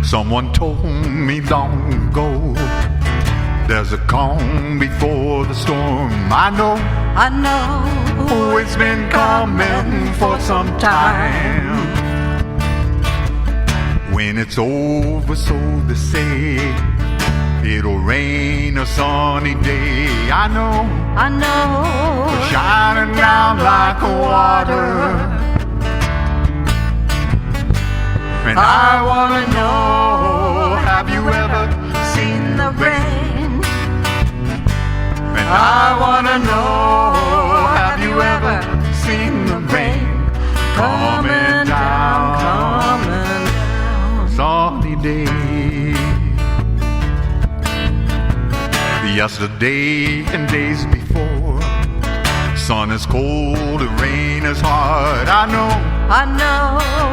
Someone told me long ago, there's a calm before the storm. I know it's been coming for some time. When it's over, so they say, it'll rain a sunny day. I know shining down like water. And I wanna know, have you ever seen the rain? And I wanna know, have you ever seen the rain coming down, sunny day? Yesterday and days before, sun is cold and rain is hard. I know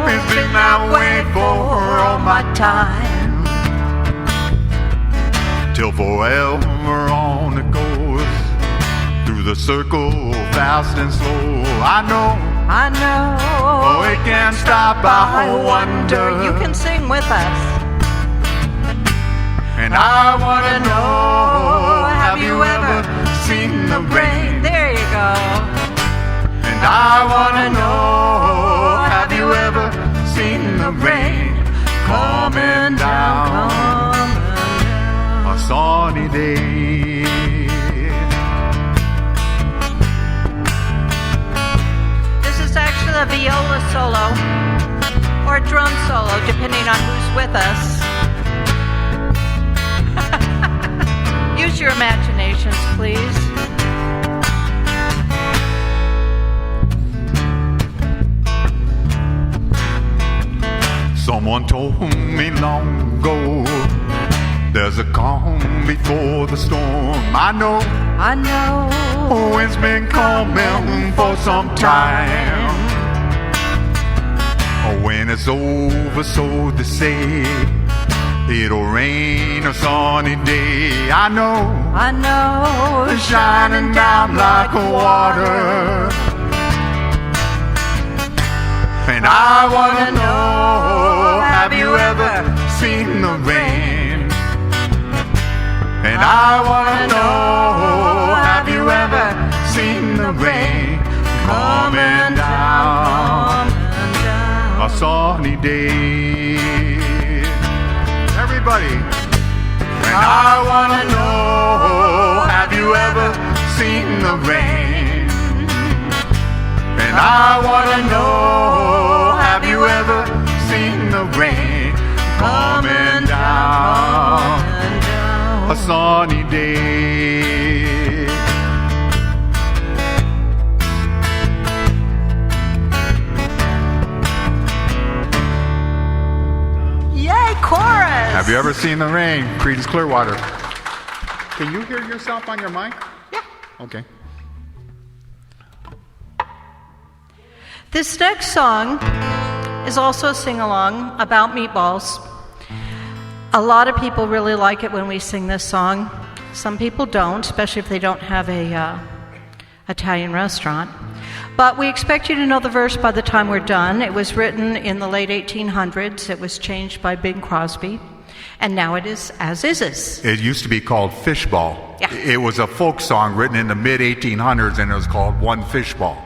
it's been that way for all my time, till forever on it goes, through the circle fast and slow. I know oh, it can't stop. I wonder. You can sing with us. And I wanna know, have you ever seen the rain? There you go. And I wanna know, have you ever seen the rain coming down a sunny day? This is actually a viola solo or a drum solo, depending on who's with us. Use your imaginations, please. Someone told me long ago, there's a calm before the storm. I know oh, it's been coming for some time. Oh, when it's over, so they say, it'll rain a sunny day. I know it's shining down like water. And I wanna know, have you ever seen the rain? And I wanna know, have you ever seen the rain coming down a sunny day? Everybody. And I wanna know, have you ever seen the rain? And I wanna know, have you ever seen the rain coming down a sunny day? Yay, chorus! Have you ever seen the rain? Creedence Clearwater. Can you hear yourself on your mic? Yeah. Okay. This next song is also a sing-along about meatballs. A lot of people really like it when we sing this song. Some people don't, especially if they don't have a Italian restaurant. But we expect you to know the verse by the time we're done. It was written in the late 1800s. It was changed by Bing Crosby. And now it is As Is. It used to be called Fishball. Yeah. It was a folk song written in the mid-1800s, and it was called One Fishball.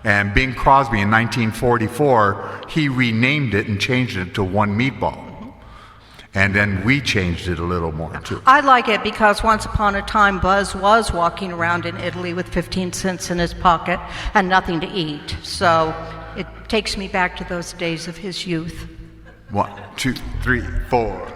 And Bing Crosby in 1944, he renamed it and changed it to One Meatball. And then we changed it a little more, too. I like it because once upon a time, Buzz was walking around in Italy with 15 cents in his pocket and nothing to eat. So it takes me back to those days of his youth. 1, 2, 3, 4.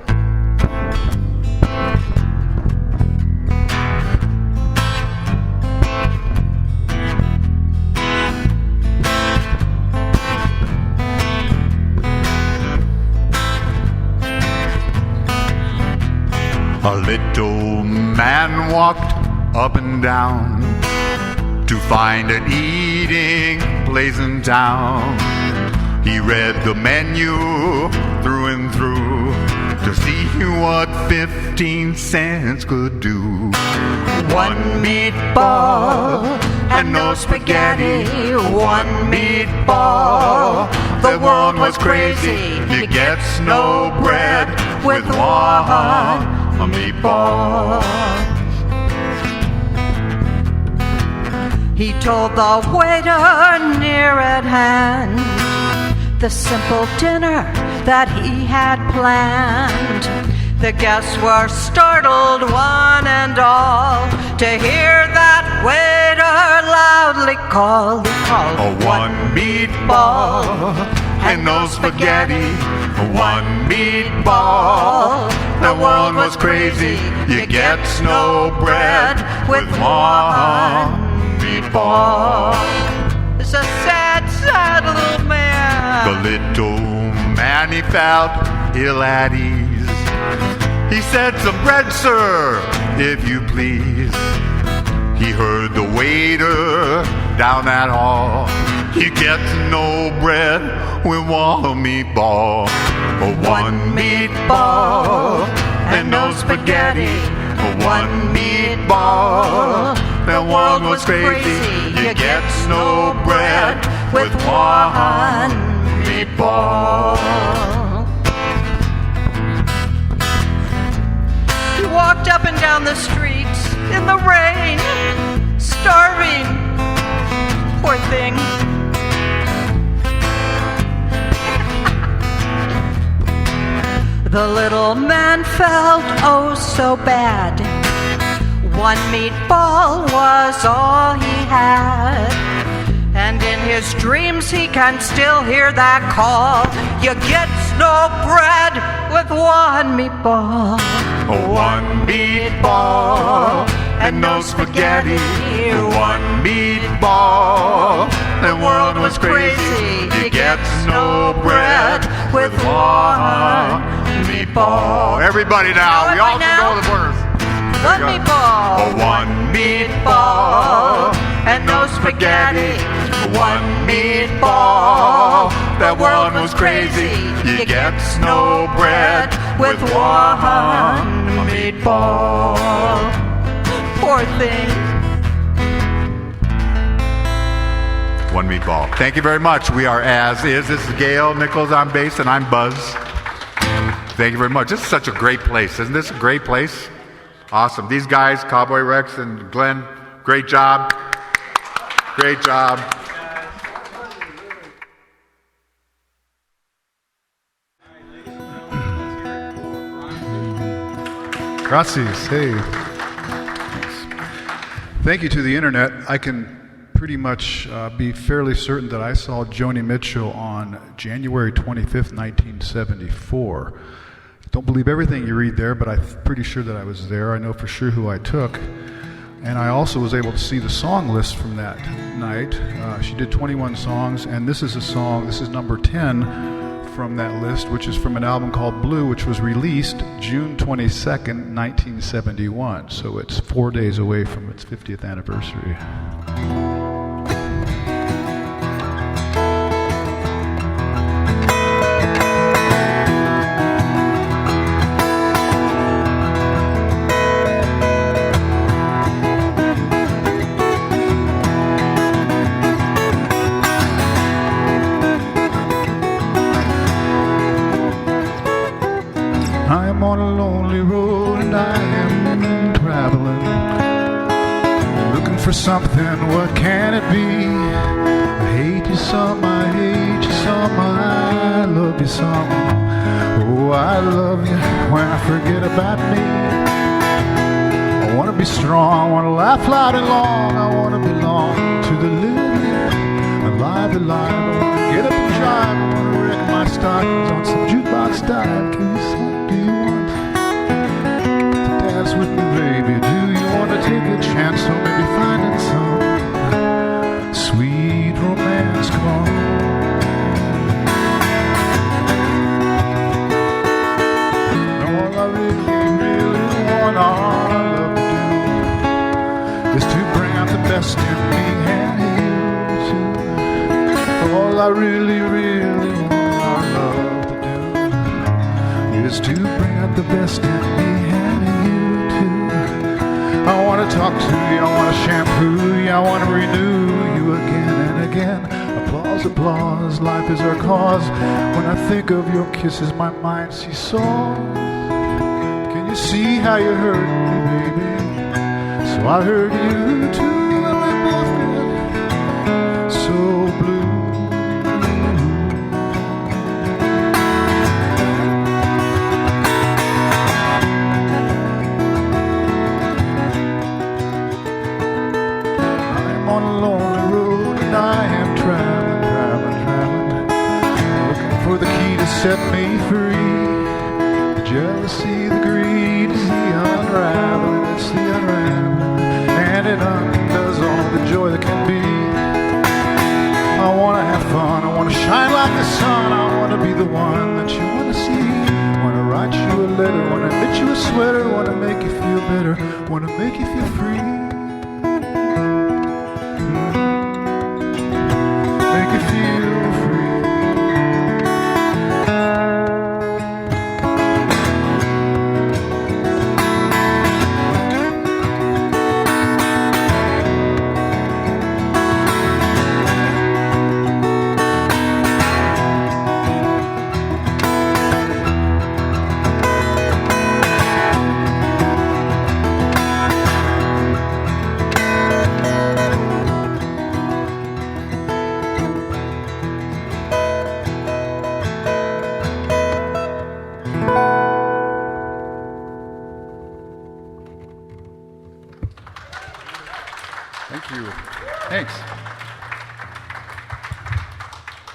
A little man walked up and down to find an eating place in town. He read the menu through and through to see what 15 cents could do. One meatball and no spaghetti. One meatball. The world was crazy. He gets no bread. with one meatball. He told the waiter near at hand the simple dinner that he had planned. The guests were startled, one and all, to hear that waiter loudly call. He called One meatball and no spaghetti. One meatball. The world was crazy. You get no bread with one meatball. It's a sad, sad little man. The little man, he felt ill at ease. He said, "Some bread, sir, if you please." He heard the waiter down that hall. You get no bread with one meatball. One meatball and no spaghetti. One meatball. The world was crazy. You get no bread with one meatball. He walked up and down the streets in the rain, starving. Poor thing. The little man felt oh so bad. One meatball was all he had. And in his dreams he can still hear that call. You get no bread with one meatball. One meatball and no spaghetti. One meatball. The world was crazy. You get no bread with one meatball. Everybody now, we all can go the verse. One meatball. One meatball and no spaghetti. One meatball. The world was crazy. You get no bread with one meatball. Poor thing. One meatball. Thank you very much. We are As Is. This is Gale, Nichols on bass, and I'm Buzz. Thank you very much. This is such a great place. Isn't this a great place? Awesome. These guys, Cowboy Rex and Glen, great job. Great job. Gracias. Hey. Thank you to the internet. I can pretty much be fairly certain that I saw Joni Mitchell on January 25th, 1974. Don't believe everything you read there, but I'm pretty sure that I was there. I know for sure who I took. And I also was able to see the song list from that night. She did 21 songs, and this is a song, this is number 10 from that list, which is from an album called Blue, which was released June 22nd, 1971. So it's 4 days away from its 50th anniversary. On a lonely road and I am traveling, looking for something, what can it be? I hate you some, I hate you some, I love you some. Oh, I love you when I forget about me. I want to be strong, I want to laugh loud and long, I want to belong to the living, alive, alive. I want to get up and drive, I want to wreck my stockings on some jukebox dive. Can you see? With me, baby, do you want to take a chance on maybe finding some sweet romance? Come on. Now all I really, really want, all I love to do is to bring out the best in me and you too. All I really, really want, all I love to do is to bring out the best in me and you. I want to talk to you, I want to shampoo you, I want to renew you again and again. Applause, applause, life is our cause. When I think of your kisses, my mind sees songs. You see how you hurt me, baby. So I hurt you too, and we both get so blue. I'm on a lonely road, and I am traveling, looking for the key to set me free. The jealousy, the greed, it's the unraveling, and it undoes all the joy that can be. I want to have fun, I want to shine like the sun, I want to be the one that you want to see. Want to write you a letter, want to knit you a sweater, want to make you feel better, want to make you feel free. Make you feel free.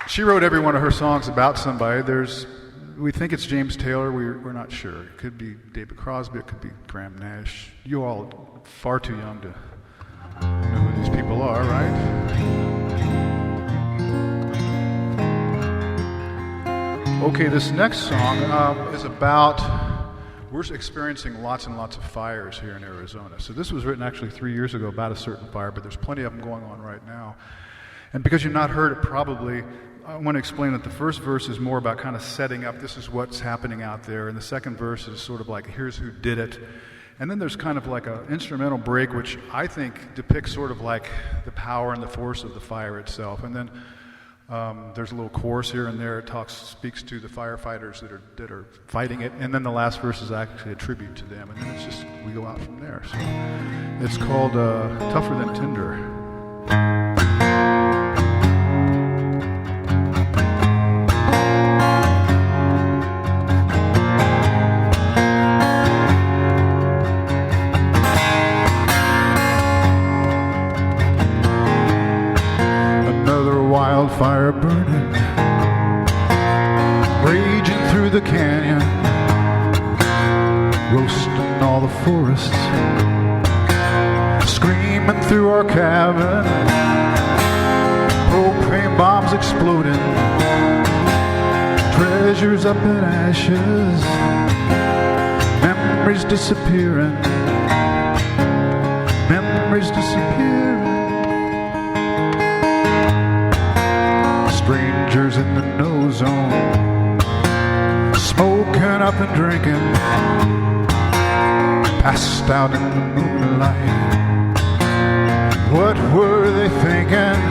She wrote every one of her songs about somebody. We think it's James Taylor. We're not sure. It could be David Crosby. It could be Graham Nash. You all are far too young to know who these people are, right? Okay, this next song is about, we're experiencing lots and lots of fires here in Arizona. So this was written actually 3 years ago about a certain fire, but there's plenty of them going on right now. And because you've not heard it probably, I want to explain that the first verse is more about kind of setting up, this is what's happening out there, and the second verse is sort of like, here's who did it. And then there's kind of like an instrumental break, which I think depicts sort of like the power and the force of the fire itself. And then there's a little chorus here and there. It speaks to the firefighters that are fighting it. And then the last verse is actually a tribute to them. And then it's just, we go out from there. So it's called Tougher Than Tinder. Wildfire burning, raging through the canyon, roasting all the forests, screaming through our cabin, propane bombs exploding, treasures up in ashes, memories disappearing, memories disappearing. Strangers in the no zone, smoking up and drinking, passed out in the moonlight. What were they thinking?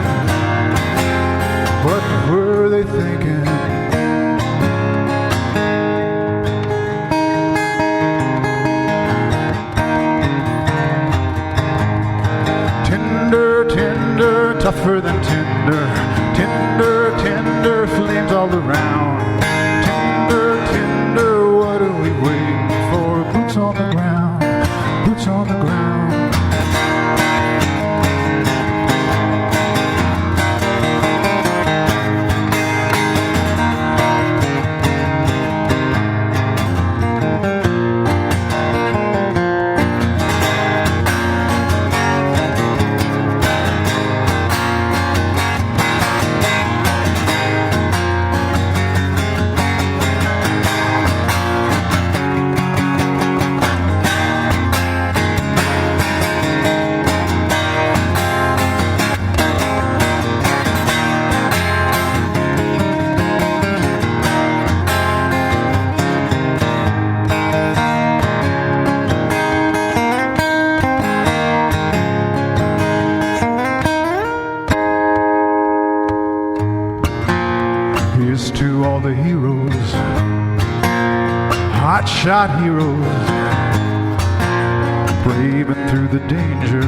What were they thinking? Tinder, tinder, tougher than tinder. Tinder, tinder, flames all around. Tinder, tinder, what are we waiting for? Boots on the ground, boots on the ground. hotshot heroes, braving through the danger,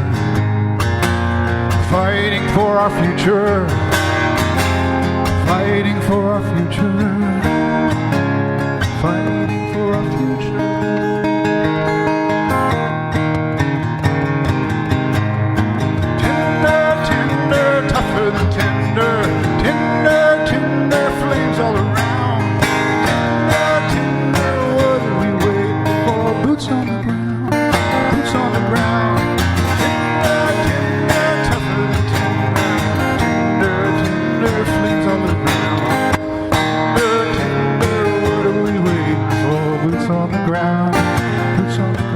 fighting for our future, fighting for our future, fighting for our future. Tender, tender, tougher than tender, tender, tender, flames all around. Tender, tender, what are we waiting for? Boots on the ground, boots on the ground. Tender, tender, tougher than tender, tender, tender, flames all around. Tender, tender, what are we waiting for? Boots on the ground, boots on the ground.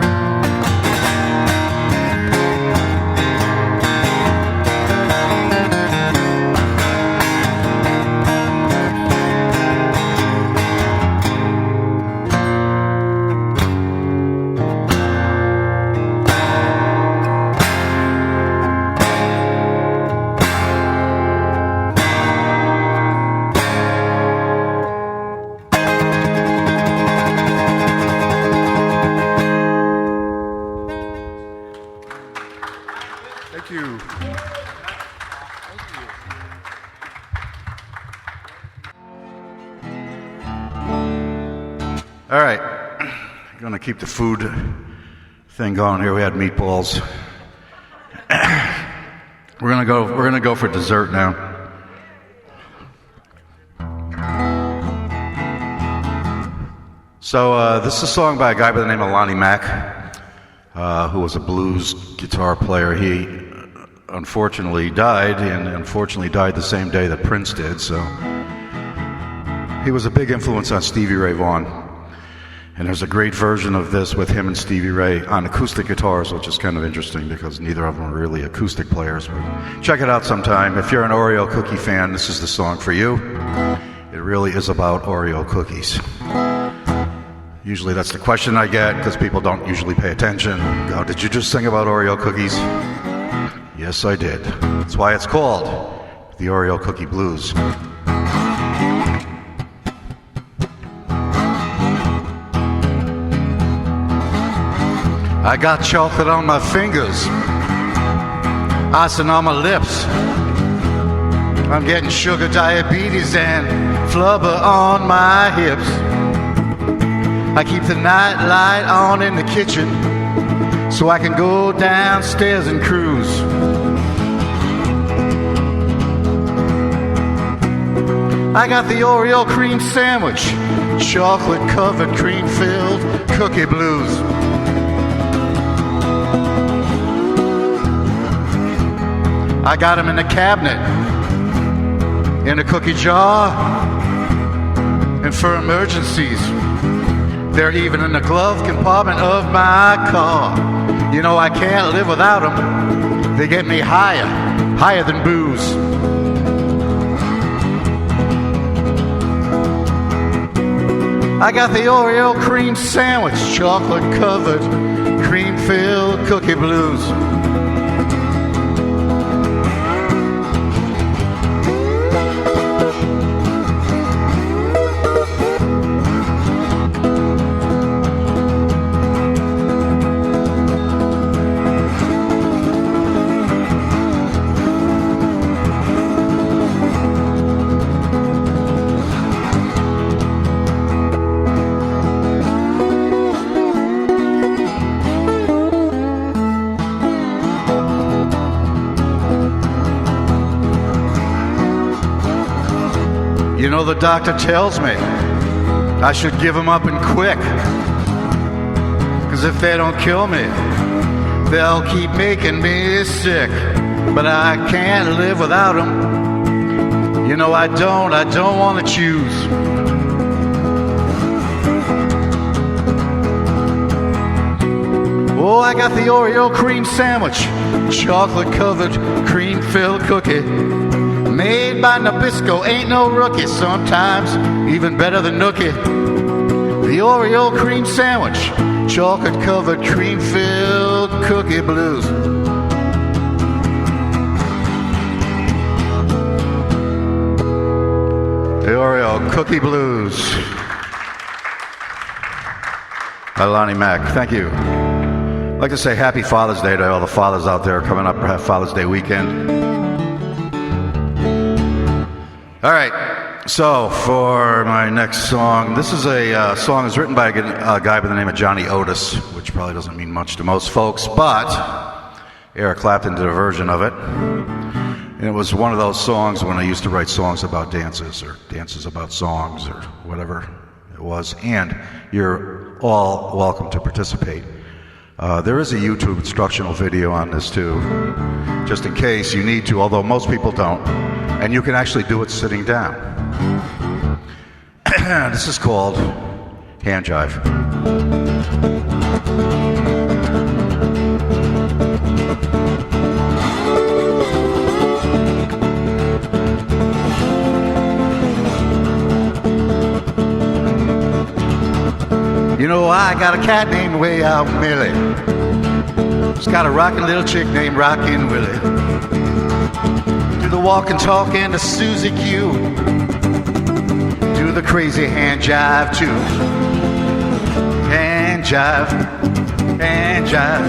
Thank you. All right, going to keep the food thing going here. We had meatballs. We're gonna go for dessert now. So this is a song by a guy by the name of Lonnie Mack, who was a blues guitar player. He unfortunately died, and unfortunately died the same day that Prince did. So he was a big influence on Stevie Ray Vaughan. And there's a great version of this with him and Stevie Ray on acoustic guitars, which is kind of interesting because neither of them are really acoustic players. But check it out sometime. If you're an Oreo cookie fan, this is the song for you. It really is about Oreo cookies. Usually that's the question I get because people don't usually pay attention. Go, did you just sing about Oreo cookies? Yes, I did. That's why it's called the Oreo Cookie Blues. I got chocolate on my fingers, icing on my lips. I'm getting sugar diabetes and flubber on my hips. I keep the night light on in the kitchen so I can go downstairs and cruise. I got the Oreo cream sandwich, chocolate covered cream filled cookie blues. I got them in the cabinet, in a cookie jar, and for emergencies, they're even in the glove compartment of my car. You know, I can't live without them. They get me higher than booze. I got the Oreo cream sandwich, chocolate covered, cream filled cookie blues. You know, the doctor tells me I should give them up and quick. 'Cause if they don't kill me, they'll keep making me sick. But I can't live without them. You know, I don't want to choose. Oh, I got the Oreo cream sandwich, chocolate covered, cream filled cookie. Made by Nabisco, ain't no rookie. Sometimes even better than nookie. The Oreo cream sandwich, chocolate covered, cream filled cookie blues. The Oreo cookie blues. by Lonnie Mack. Thank you. I'd like to say happy Father's Day to all the fathers out there coming up for Father's Day weekend. All right, so for my next song, this is a song that's written by a guy by the name of Johnny Otis, which probably doesn't mean much to most folks, but Eric Clapton did a version of it. And it was one of those songs when I used to write songs about dances or dances about songs or whatever it was. And you're all welcome to participate. There is a YouTube instructional video on this too, just in case you need to, although most people don't. And you can actually do it sitting down. This is called Hand Jive. You know, I got a cat named Way Out Millie. She's got a rockin' little chick named Rockin' Willie. Do the walk and talk and the Susie Q. Do the crazy hand jive too. Hand jive, hand jive,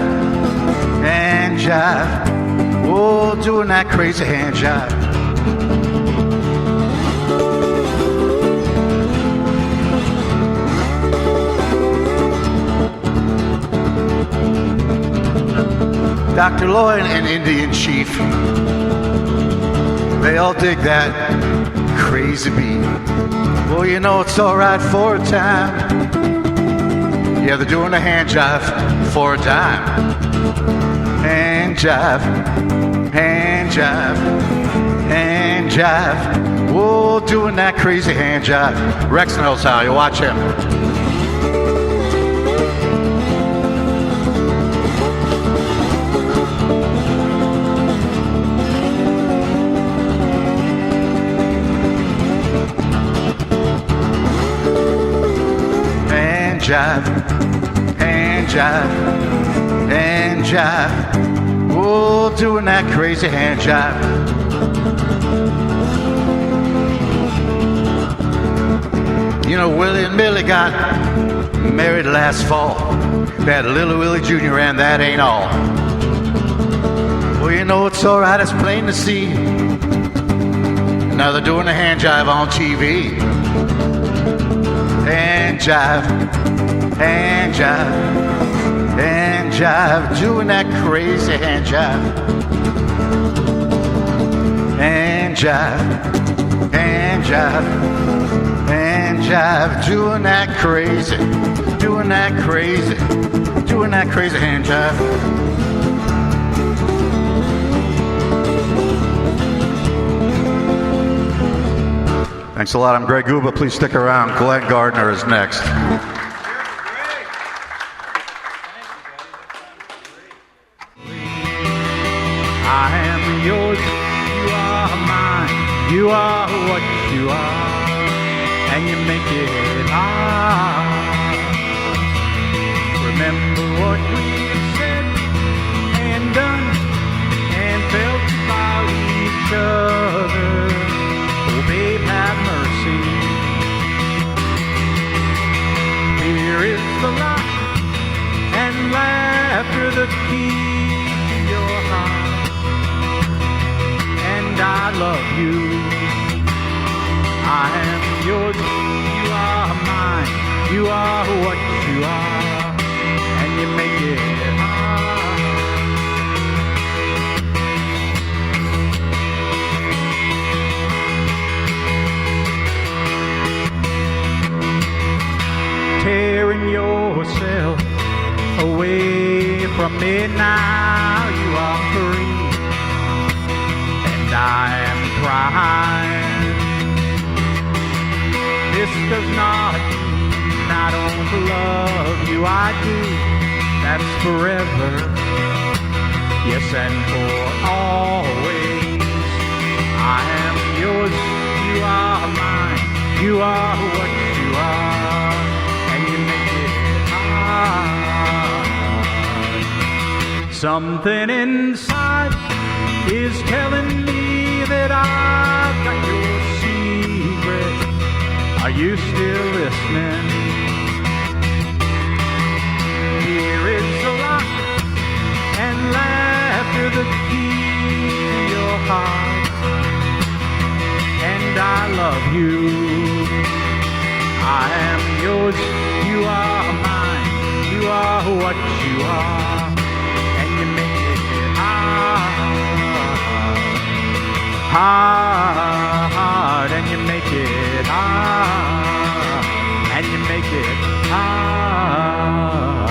hand jive. Oh, doing that crazy hand jive. Dr. Lloyd and Indian Chief, they all dig that crazy beat. Well, you know it's alright for a time. Yeah, they're doing a hand jive for a dime. Hand jive, hand jive, hand jive. Oh, doing that crazy hand jive. Rex knows how, you watch him. Jive, hand jive, hand jive. Oh, doing that crazy hand jive. You know, Willie and Millie got married last fall. They had a little Willie Jr. and that ain't all. Well, you know it's alright, it's plain to see. Now they're doing a hand jive on TV. Hand jive, hand jive, hand jive, doing that crazy hand jive. Hand jive, hand jive, hand jive, doing that crazy, doing that crazy, doing that crazy hand jive. Thanks a lot. I'm Greg Guba. Please stick around. Glen Gardner is next. I am yours, you are mine, you are what you are, and you make it hard. Remember what we said and done and felt about each other. Oh, babe, have mercy. Here is the lock and laughter, the key to your heart. And I love you. I am yours, you are mine, you are what you are, and you make it hard. Tearing yourself away from me now, you are free. I am crying. This does not mean I don't love you. I do. That's forever. Yes, and for always. I am yours. You are mine. You are what you are, and you make it hard. Something inside is telling me that I've got your secret. Are you still listening? love you. I am yours, you are mine, you are what you are, and you make it hard, and you make it hard, and you make it hard.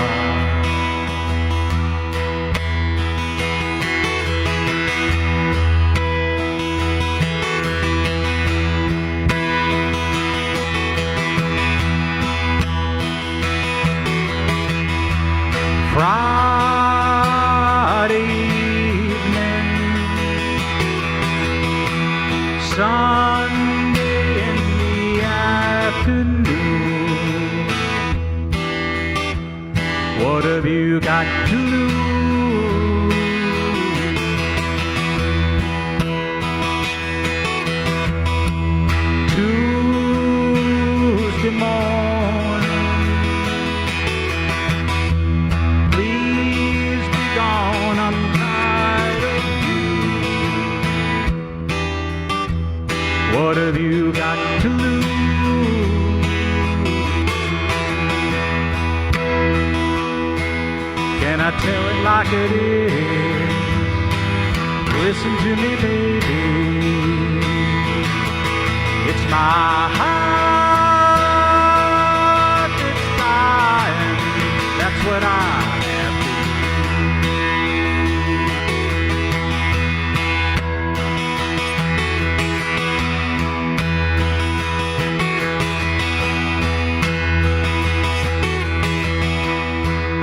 Friday evening, Sunday in the afternoon. What have you got to lose? Tuesday morning, please be gone, I'm tired of you. What have you got to lose? Can I tell it like it is? Listen to me, baby. It's my heart that's dying. That's what I have to do.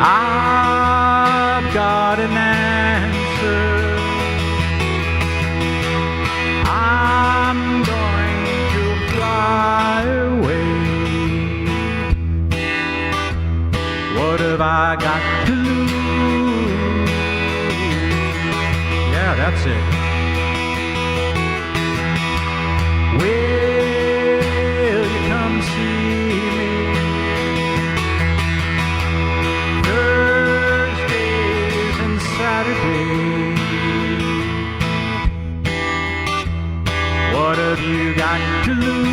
I've got an answer. I'm going to fly away. What have I got to lose? Yeah, that's it. Will you come see me Thursdays and Saturdays? What have you got to lose?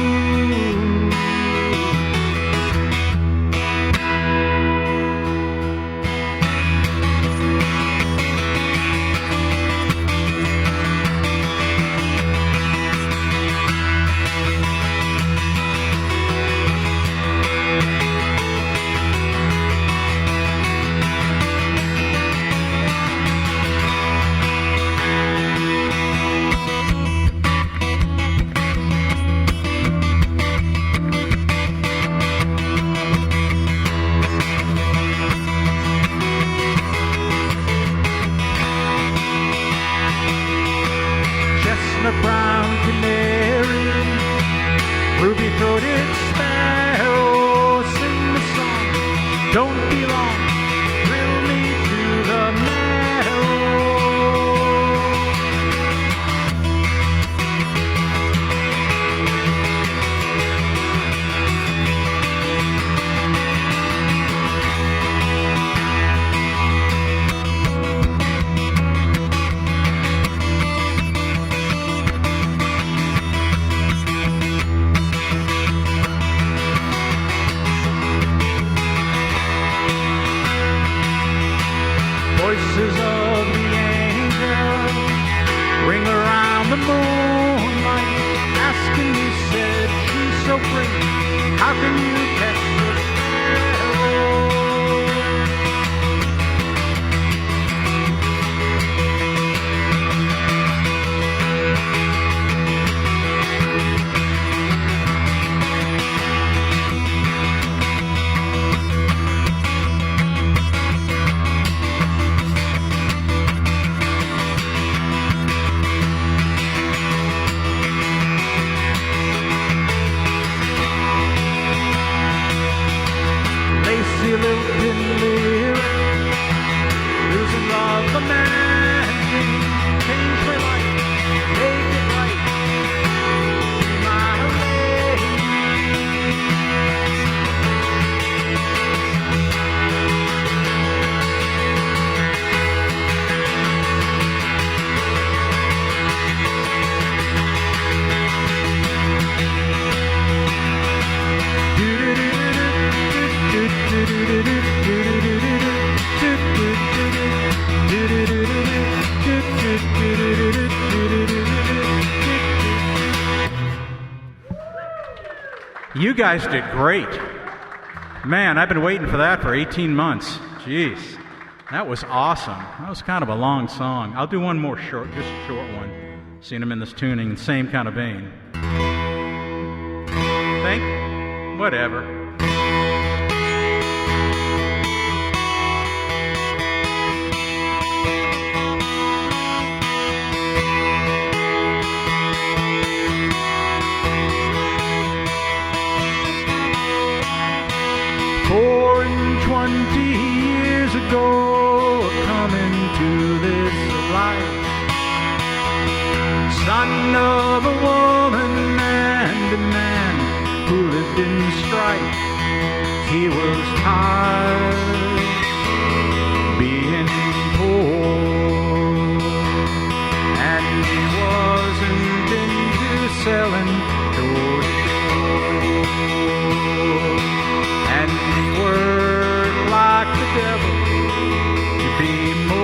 Chestnut brown canary, ruby-throated sparrow, sing the song. Don't be long, thrill me to the marrow. You guys did great. Man, I've been waiting for that for 18 months. Jeez. That was awesome. That was kind of a long song. I'll do one more short, just a short one. Seen them in this tuning, same kind of vein. Whatever. Four and 20 years ago, coming to this life, son of a woman and a man who lived in strife. He was tired being poor, and he wasn't into selling door to door, and he worked like the devil to be more.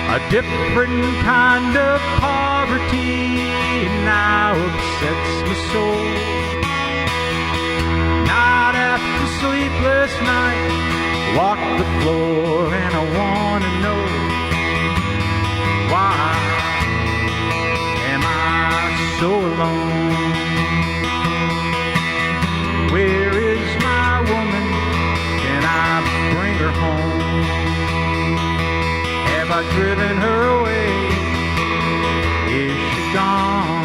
A different kind of poverty now upsets my soul. Night after sleepless night, walk the floor and I wanna know, why am I so alone? Where is my woman? Can I bring her home? Have I driven her away? Is she gone?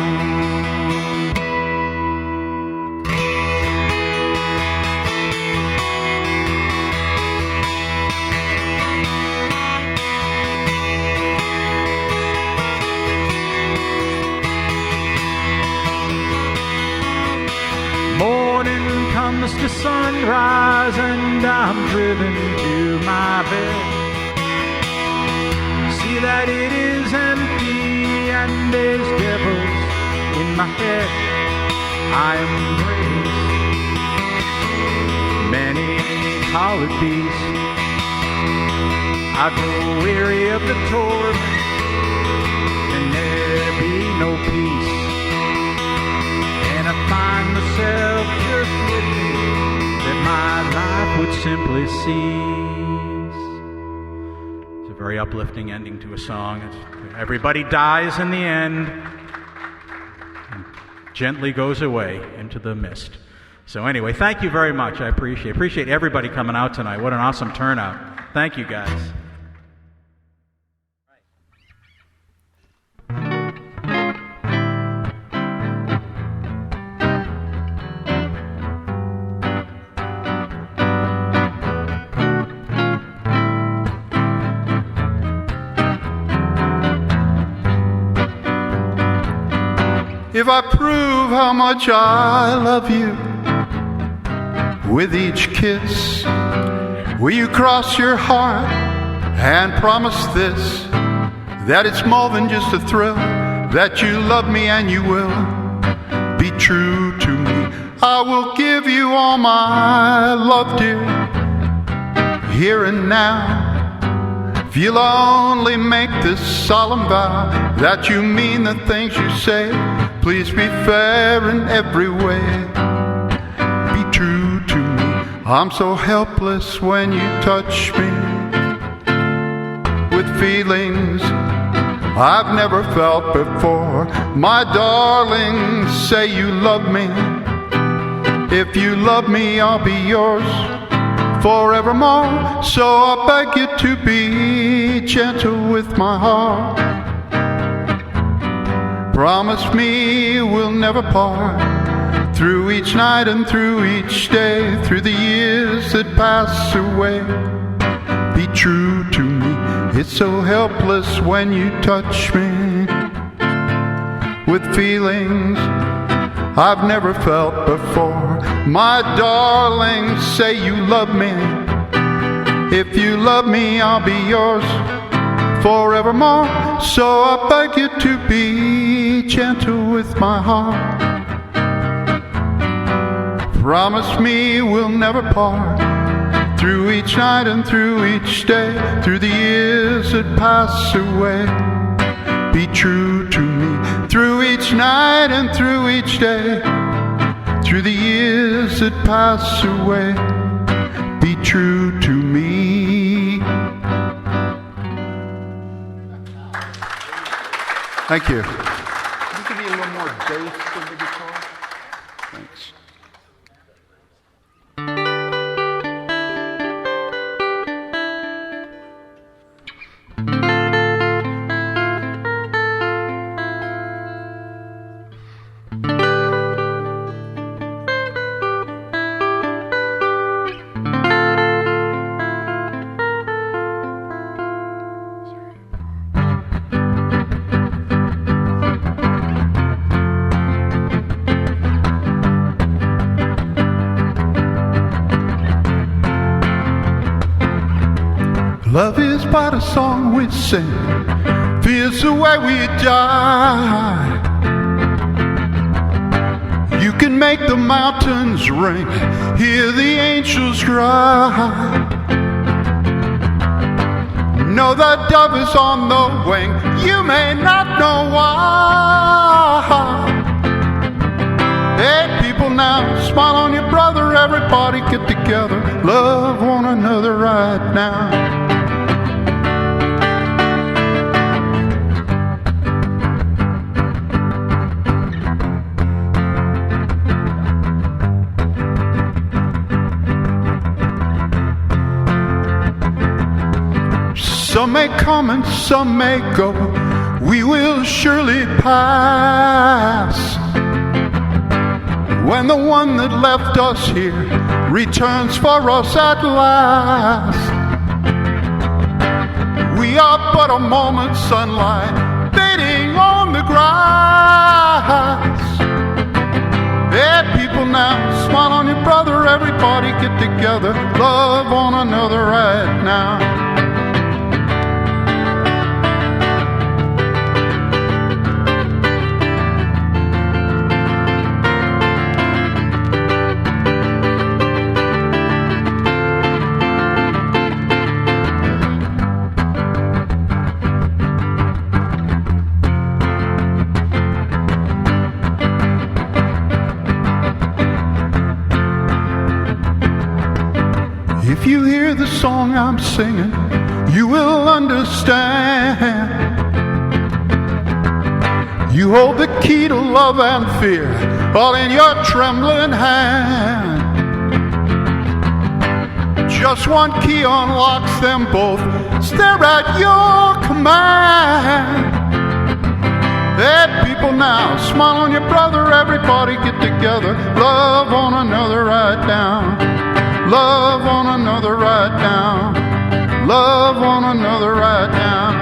Morning comes to sunrise and I'm driven to my bed. See that it is empty and there's devils in my head. I embrace many colored beasts. I grow weary of the torment and there be no peace. And I find myself just wishing that my life would simply cease. It's a very uplifting ending to a song. Everybody dies in the end and gently goes away into the mist. So anyway, thank you very much. I appreciate everybody coming out tonight. What an awesome turnout. Thank you, guys. If I prove how much I love you with each kiss, will you cross your heart and promise this, that it's more than just a thrill, that you love me and you will be true to me? I will give you all my love, dear, here and now. If you'll only make this solemn vow that you mean the things you say, please be fair in every way. Be true to me. I'm so helpless when you touch me with feelings I've never felt before. My darling, say you love me. If you love me, I'll be yours forevermore. So I beg you to be gentle with my heart. Promise me we'll never part, through each night and through each day, through the years that pass away. Be true to me. It's so helpless when you touch me with feelings I've never felt before. My darling, say you love me. If you love me, I'll be yours forevermore. So I beg you to be gentle with my heart. Promise me we'll never part. Through each night and through each day, through the years that pass away, be true to me. Through each night and through each day, through the years that pass away, be true to me. Thank you. Can you give me a little more bass in the guitar? Thanks. Love is but a song we sing, feels the way we die. You can make the mountains ring, hear the angels cry. Know the dove is on the wing, you may not know why. Hey people now, smile on your brother, everybody get together, love one another right now. Some may come and some may go, we will surely pass. When the one that left us here returns for us at last. We are but a moment's sunlight fading on the grass. Hey people now, smile on your brother, everybody get together, love one another right now. If you hear the song I'm singing, you will understand. You hold the key to love and fear, all in your trembling hand. Just one key unlocks them both, stare at your command. Hey people now, smile on your brother, everybody get together, love one another right now. Love one another right now. Love one another right now.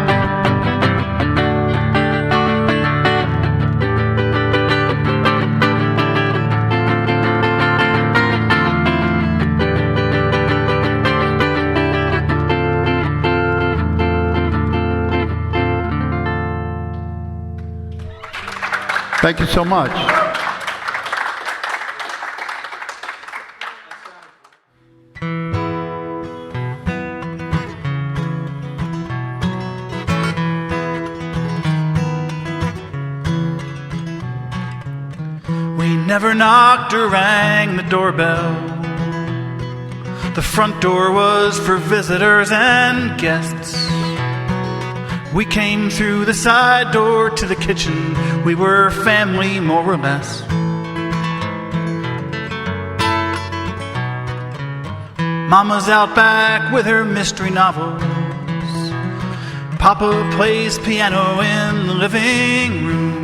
Thank you so much. Never knocked or rang the doorbell. The front door was for visitors and guests. We came through the side door to the kitchen. We were family, more or less. Mama's out back with her mystery novels. Papa plays piano in the living room.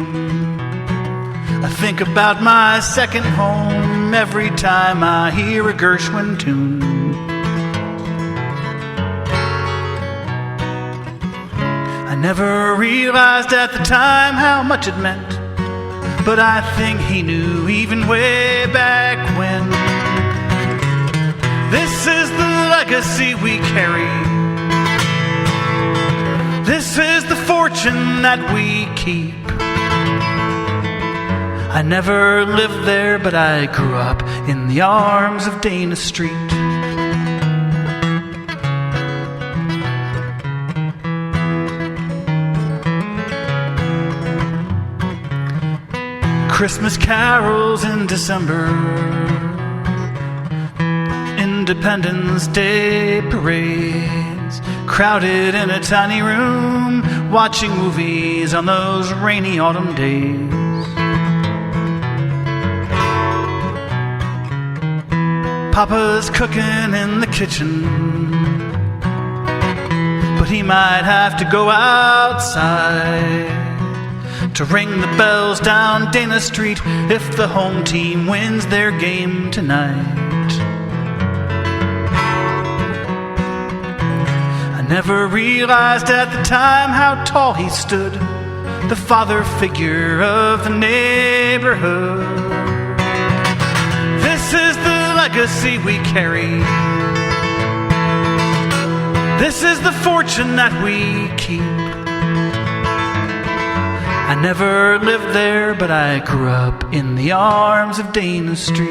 I think about my second home every time I hear a Gershwin tune. I never realized at the time how much it meant, but I think he knew even way back when. This is the legacy we carry. This is the fortune that we keep. I never lived there, but I grew up in the arms of Dana Street. Christmas carols in December, Independence Day parades, crowded in a tiny room, watching movies on those rainy autumn days. Papa's cooking in the kitchen, but he might have to go outside to ring the bells down Dana Street if the home team wins their game tonight. I never realized at the time how tall he stood, the father figure of the neighborhood. This is the legacy we carry. This is the fortune that we keep. I never lived there, but I grew up in the arms of Dana Street.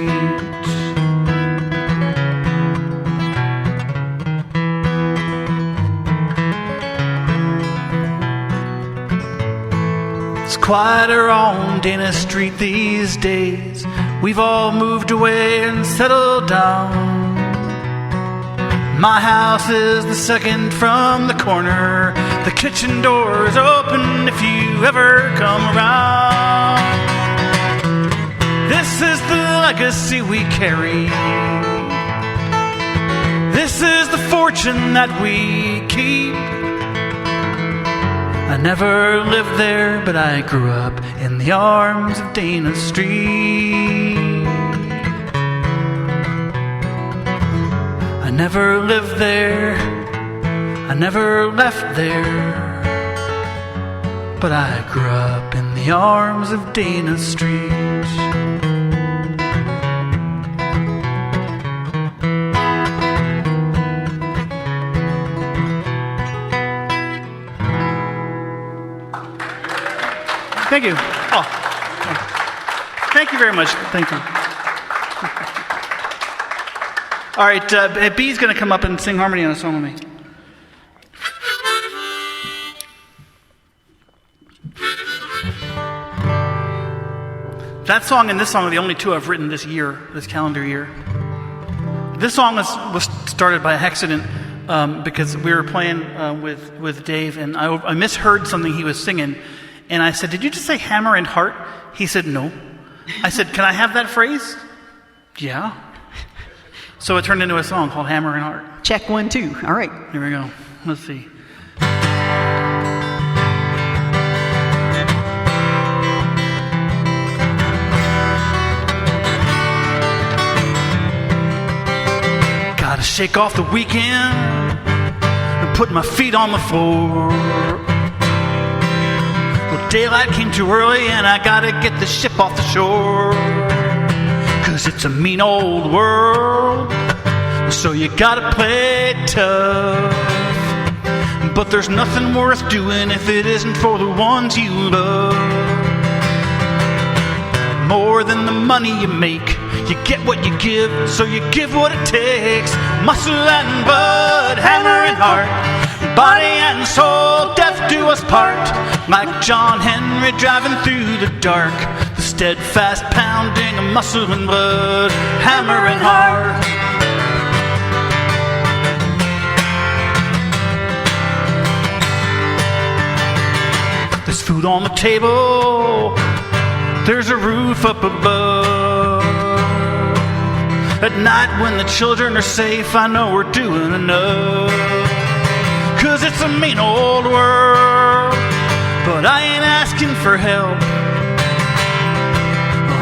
It's quieter on Dana Street these days. We've all moved away and settled down. My house is the second from the corner. The kitchen door's open if you ever come around. This is the legacy we carry. This is the fortune that we keep. I never lived there, but I grew up in the arms of Dana Street. I never lived there, I never left there, but I grew up in the arms of Dana Street. Thank you. Oh, thank you very much. Thank you. All right, B's going to come up and sing harmony on a song with me. That song and this song are the only two I've written this year, this calendar year. This song was started by accident because we were playing with Dave, and I misheard something he was singing. And I said, "Did you just say hammer and heart?" He said, "No." I said, "Can I have that phrase?" "Yeah." So it turned into a song called Hammer and Heart. Check 1, 2. All right. Here we go. Let's see. Gotta shake off the weekend and put my feet on the floor. Daylight came too early and I gotta get the ship off the shore. 'Cause it's a mean old world, so you gotta play tough. But there's nothing worth doing if it isn't for the ones you love. More than the money you make, you get what you give, so you give what it takes. Muscle and blood, hammer and heart, body and soul, death do us part. Like John Henry driving through the dark, the steadfast pounding of muscle and blood, hammer and heart. There's food on the table, there's a roof up above. At night when the children are safe, I know we're doing enough. 'Cause it's a mean old world, but I ain't asking for help.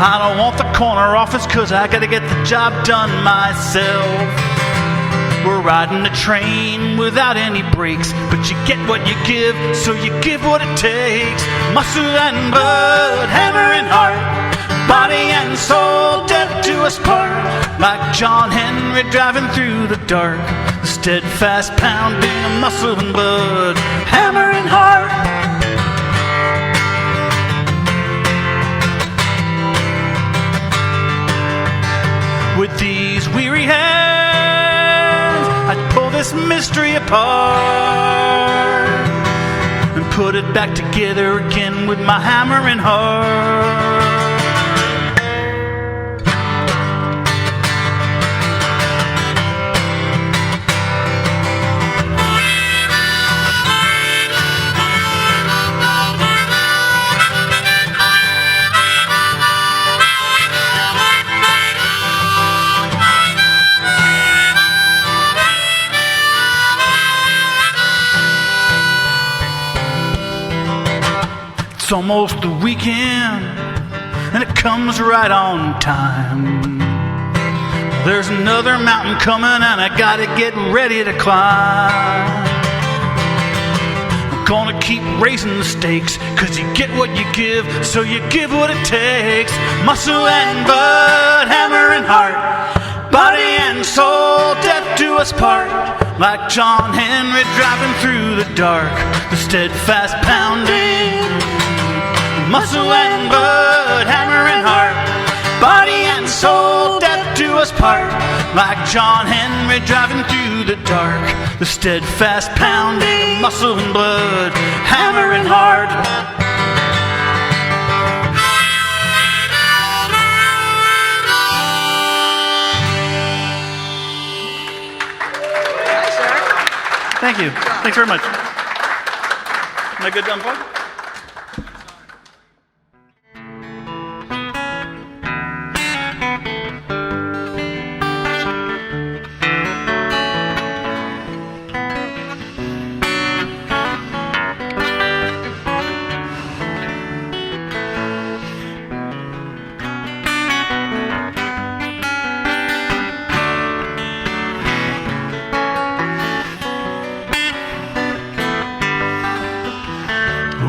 I don't want the corner office, 'cause I gotta get the job done myself. We're riding a train without any brakes, but you get what you give, so you give what it takes. Muscle and blood, hammer and heart, body and soul, death do us part. Like John Henry driving through the dark, the steadfast pounding of muscle and blood, hammer and heart. With these weary hands, I'd pull this mystery apart and put it back together again with my hammer and heart. It's almost the weekend, and it comes right on time. There's another mountain coming, and I gotta get ready to climb. I'm gonna keep raising the stakes, 'cause you get what you give, so you give what it takes. Muscle and blood, hammer and heart, body and soul, death do us part. Like John Henry driving through the dark, the steadfast pounding. Muscle and blood, hammer and heart, body and soul, death do us part. Like John Henry driving through the dark, the steadfast pounding. Muscle and blood, hammer and heart. Thank you. Thanks very much. Am I good to unplug?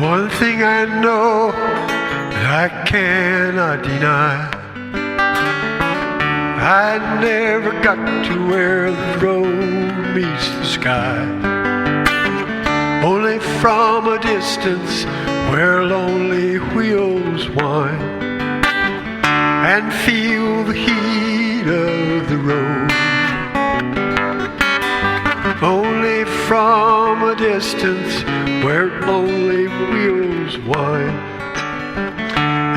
One thing I know that I cannot deny, I never got to where the road meets the sky. Only from a distance where lonely wheels whine and feel the heat of the road. Only from a distance where lonely wheels whine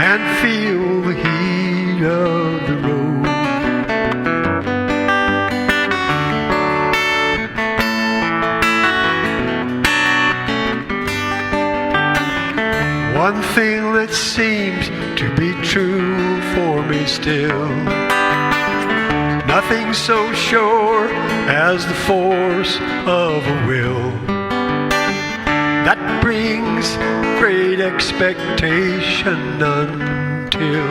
and feel the heat of the road. One thing that seems to be true for me still, nothing so sure as the force of a will that brings great expectation until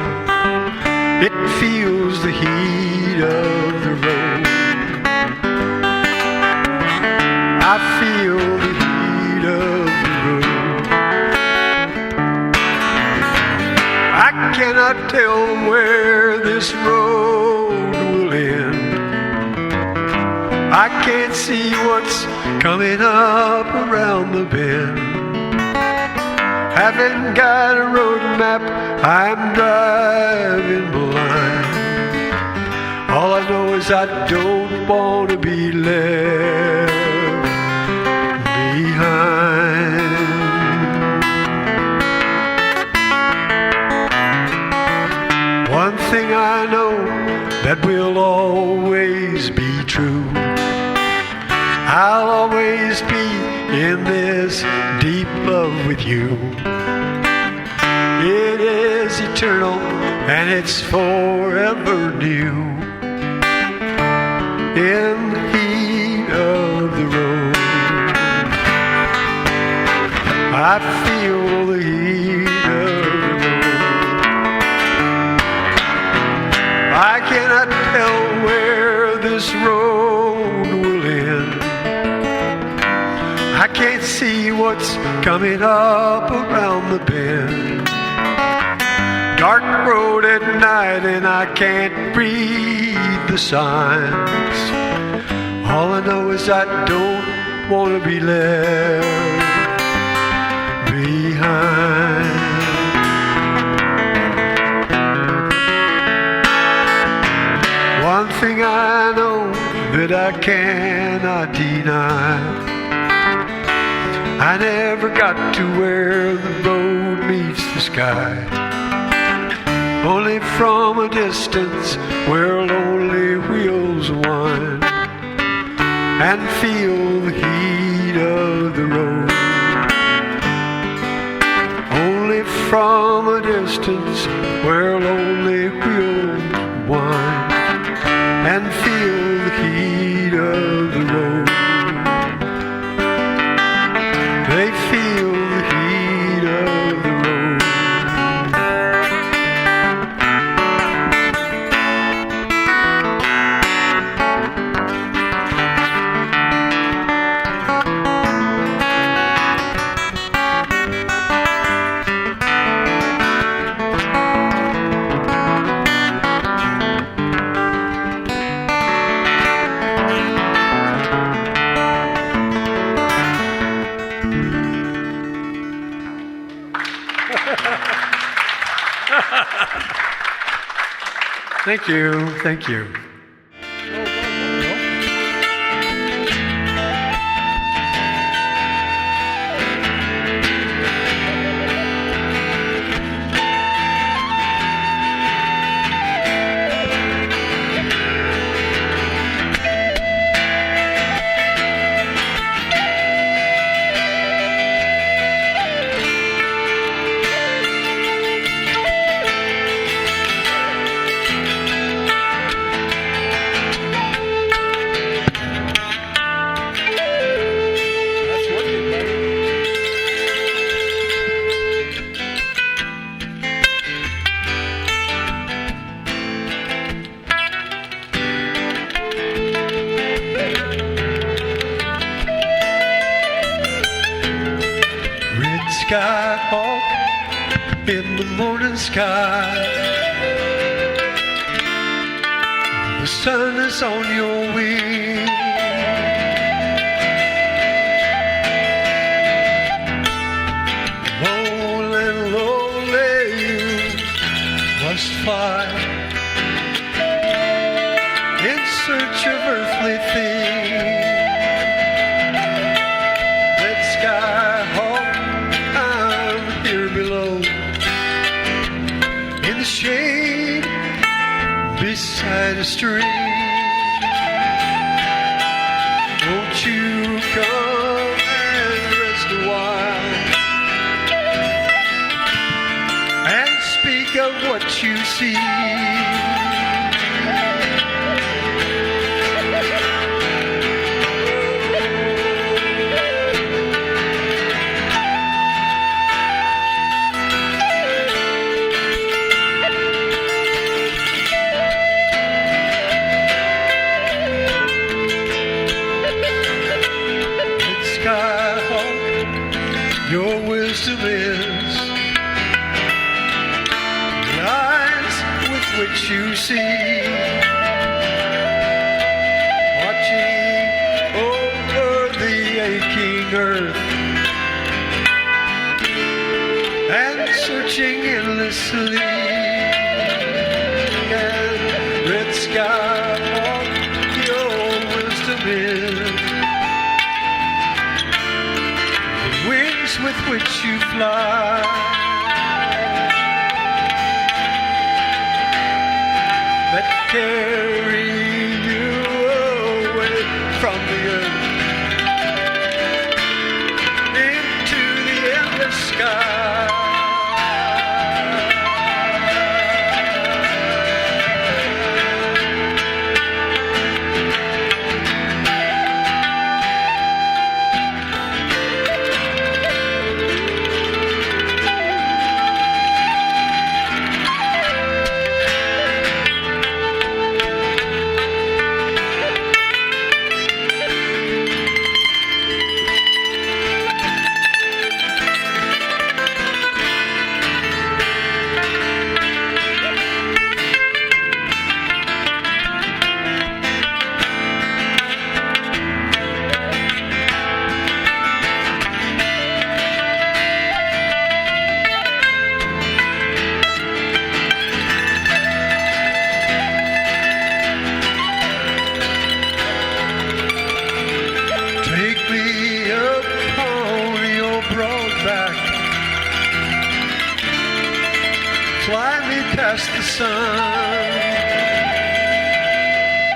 it feels the heat of the road. I feel the heat of the road. I cannot tell where this road will end. I can't see what's coming up around the bend. Haven't got a road map, I'm driving blind. All I know is I don't want to be left behind. One thing I know that will always be true, I'll always be in this deep love with you. It is eternal and it's forever new. In the heat of the road, I feel the heat of the road. I cannot tell where this road will end. I can't see what's coming up around the bend. Dark road at night and I can't read the signs. All I know is I don't want to be left behind. thing I know that I cannot deny, I never got to where the road meets the sky. Only from a distance where lonely wheels whine and feel the heat of the road. Only from a distance where lonely wheels whine and feel the heat of the road. They feel the heat of the road. Thank you, thank you. Skyhawk in the morning sky, the sun is on your wing. Rolling lowly you must fly in search of earthly things. That Skyhawk, I'm here below in the shade beside a stream. Won't you come and rest a while and speak of what you see? Your wisdom is the eyes with which you see, watching over the aching earth and searching endlessly. And red Skyhawk, your wisdom is wings with which you fly, that carry you away from the earth into the endless sky. past the sun.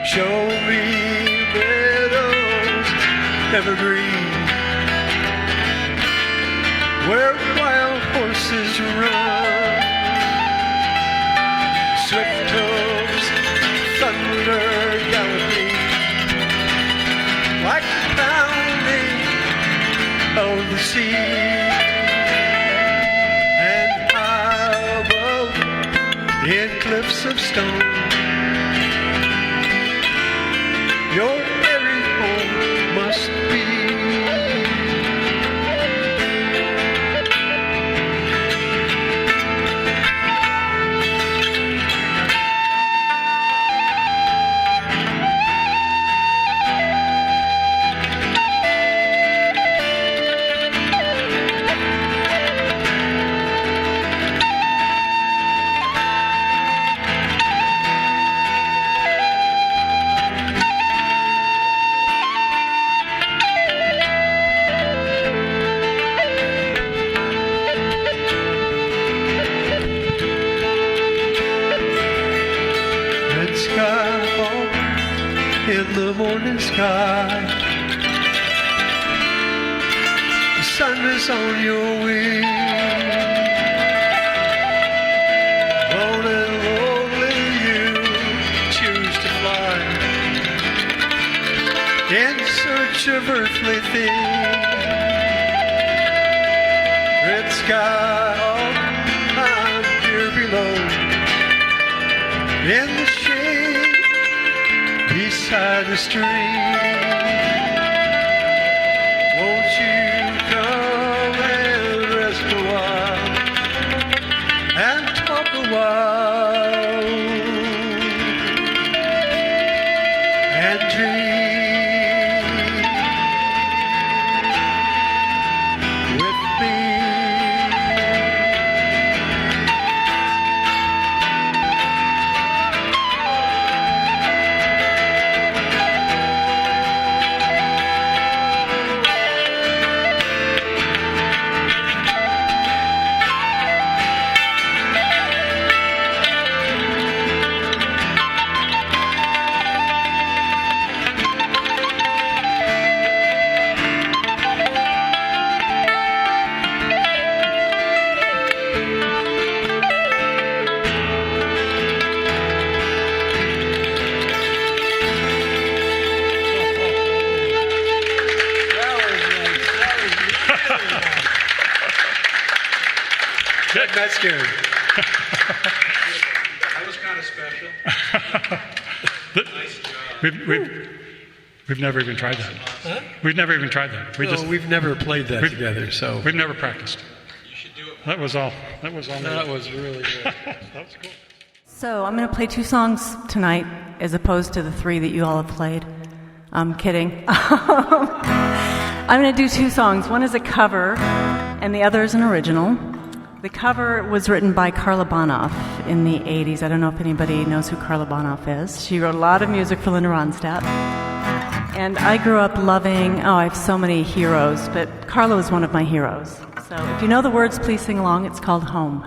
Show me meadows evergreen, where wild horses run. Swift hooves thunder galloping, like the pounding of the sea. And high above, in cliffs of stone, your very home must be. In the morning sky, the sun is on your wing. Lone and lonely you choose to fly in search of earthly things. Red sky, I'm here below, in the shade beside the stream. Won't you come and rest a while and talk a while and dream with me? Metzger. That was kind of special. Nice job. We've never even tried that. Huh? We've never even tried that. We've never played that together, so we've never practiced. You should do it. That was all. That was all. That was really good. That was cool. So I'm going to play 2 songs tonight as opposed to the 3 that you all have played. I'm kidding. I'm going to do 2 songs. One is a cover, and the other is an original. The cover was written by Carla Bonoff in the 80s. I don't know if anybody knows who Carla Bonoff is. She wrote a lot of music for Linda Ronstadt. And I grew up loving, I have so many heroes, but Carla was one of my heroes. So if you know the words, please sing along. It's called Home.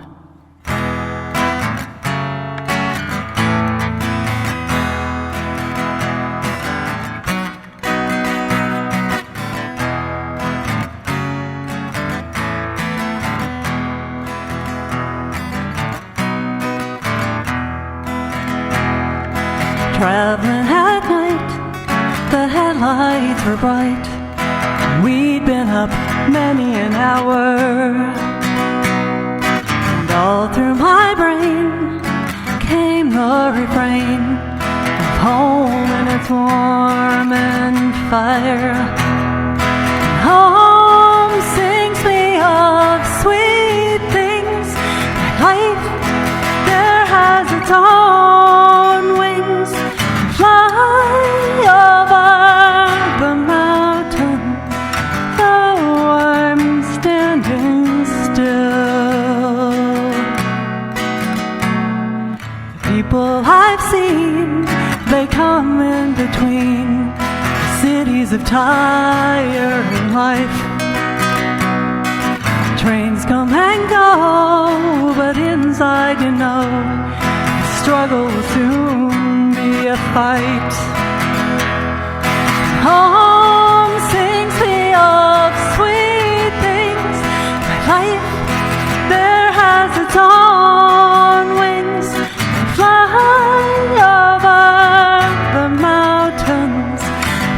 Traveling at night, the headlights were bright. We'd been up many an hour, and all through my brain came the refrain of home and its warmth and fire. Home sings me of sweet things, life there has its own wings. Fly over the mountain, though I'm standing still. The people I've seen, they come in between cities of tiring life. trains come and go, but inside you know the struggle will soon be a fight. Home sings me of sweet things. My life there has its own wings to fly over the mountains,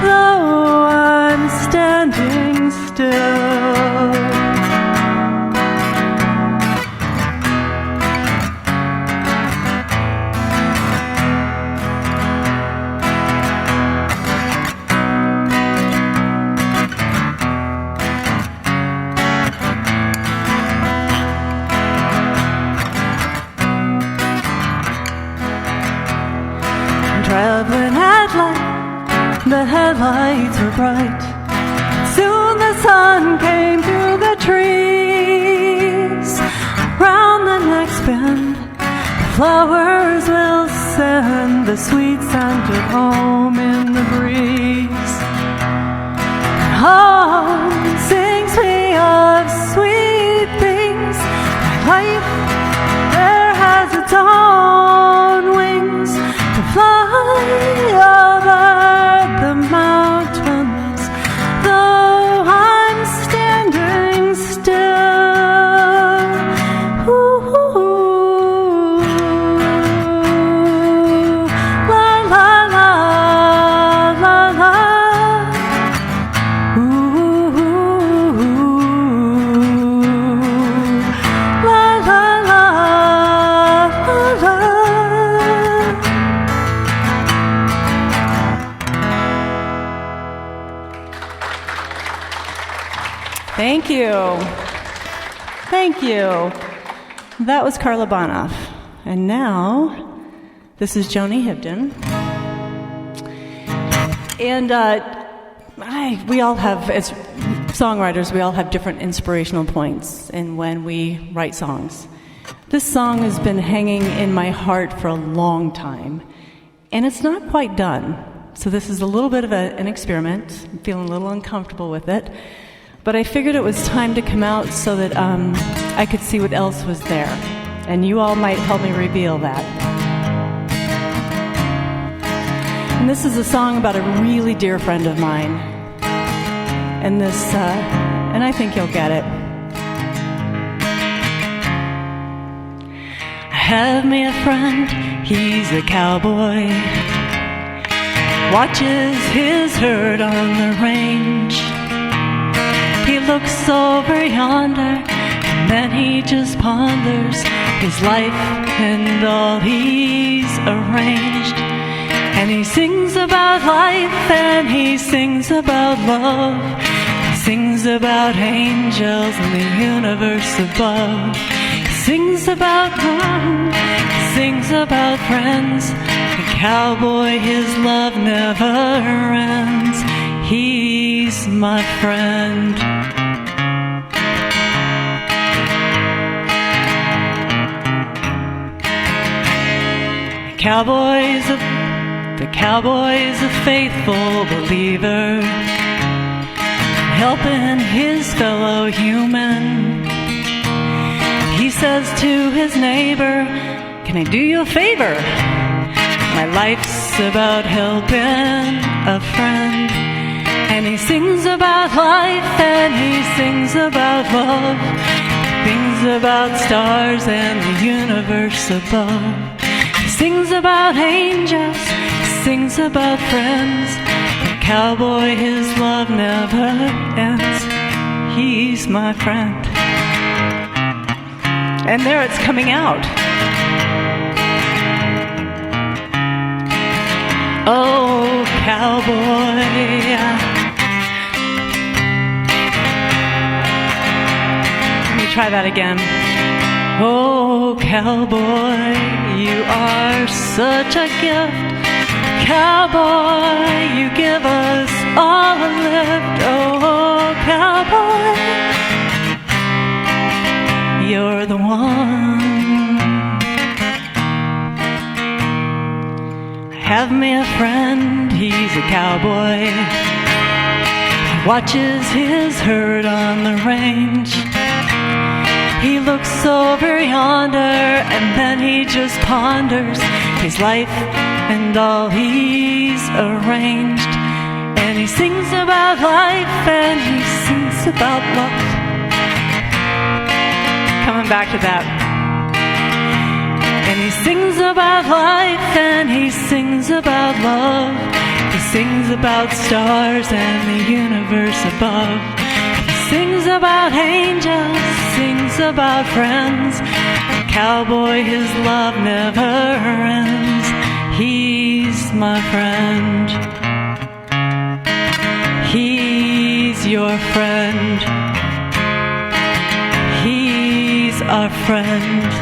though I'm standing still. Traveling at light, the headlights were bright. Soon the sun came through the trees. Round the next bend, the flowers will send the sweet scent of home in the breeze. Home sings me of sweet things. My life there has its own wings to fly over the mountains, though I'm standing still. Ooh, la la la la la. Ooh, la la la la la. Thank you. Thank you. That was Carla Bonoff. And now, this is Joni Hibdon. And we all have, as songwriters, we all have different inspirational points in when we write songs. This song has been hanging in my heart for a long time, and it's not quite done. So this is a little bit of an experiment. I'm feeling a little uncomfortable with it. But I figured it was time to come out so that I could see what else was there. And you all might help me reveal that. And this is a song about a really dear friend of mine. And and I think you'll get it. I have me a friend, he's a cowboy. Watches his herd on the range. He looks over yonder, and then he just ponders his life and all he's arranged. And he sings about life, and he sings about love. He sings about angels and the universe above. He sings about home, he sings about friends. The cowboy, his love never ends. He's my friend. The cowboy's a faithful believer, helping his fellow human. He says to his neighbor, "Can I do you a favor? My life's about helping a friend." And he sings about life, and he sings about love, sings about stars and the universe above. He sings about angels, he sings about friends. The cowboy, his love never ends. He's my friend. And there it's coming out. Oh, cowboy. Try that again. Oh, cowboy, you are such a gift. Cowboy, you give us all a lift. Oh, cowboy, you're the one. Have me a friend, he's a cowboy. He watches his herd on the range. He looks over yonder and then he just ponders his life and all he's arranged. And he sings about life and he sings about love. Coming back to that. And he sings about life and he sings about love. He sings about stars and the universe above. He sings about angels, sings about friends. And Cowboy, his love never ends. He's my friend. He's your friend. He's our friend.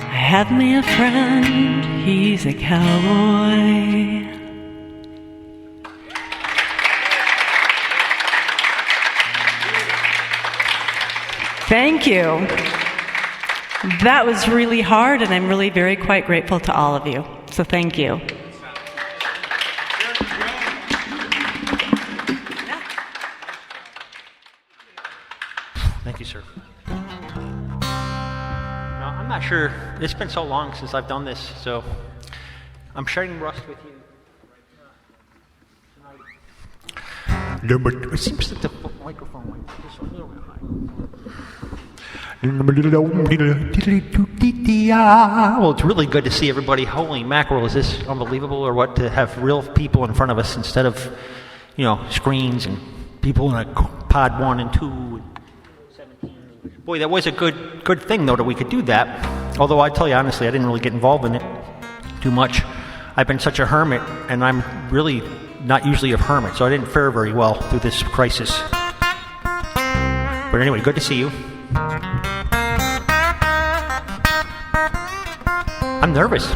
I have me a friend. He's a cowboy. Thank you. That was really hard, and I'm really very quite grateful to all of you. So thank you. Thank you, sir. Now, I'm not sure. It's been so long since I've done this, so I'm sharing rust with you. It seems that the microphone went just a little bit high. Well, it's really good to see everybody. Holy mackerel, is this unbelievable or what? To have real people in front of us instead of, screens and people in pod 1 and 2 and 17. Boy, that was a good thing, though, that we could do that. Although I tell you honestly, I didn't really get involved in it too much. I've been such a hermit, and I'm really not usually a hermit, so I didn't fare very well through this crisis. But anyway, good to see you. I'm nervous.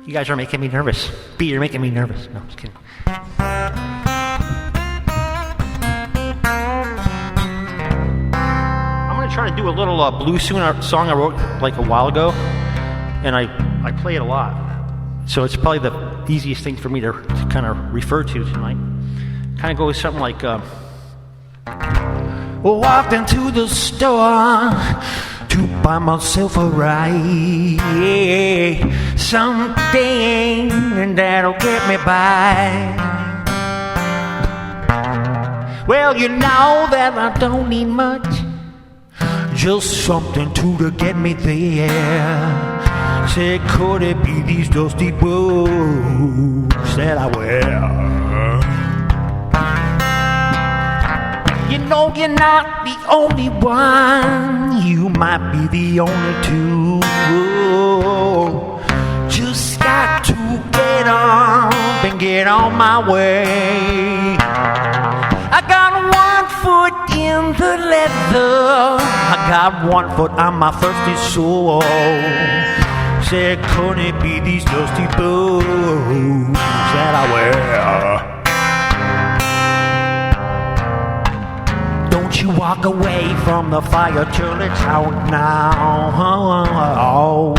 You guys are making me nervous. B, you're making me nervous. No, I'm just kidding. I'm going to try to do a little blues song I wrote like a while ago, and I play it a lot. So it's probably the easiest thing for me to kind of refer to tonight. Kind of goes something like, walked into the store to buy myself a ride, something that'll get me by. Well, you know that I don't need much, just something to get me there. Said, could it be these dusty boots that I wear? You know you're not the only one, you might be the only two. Just got to get up and get on my way. I got 1 foot in the leather, I got 1 foot on my thirsty soul. Said, could it be these dusty boots that I wear? Don't you walk away from the fire till it's out now.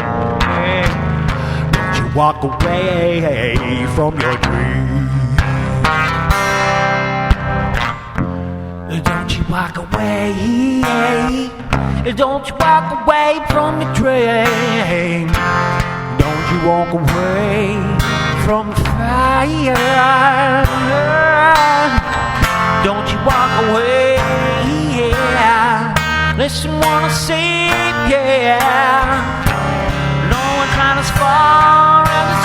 Don't you walk away from your dreams. Don't you walk away. Don't you walk away from the dream. Don't you walk away from the fire. Don't you walk away. Listen what I say, yeah. No one trying as far as the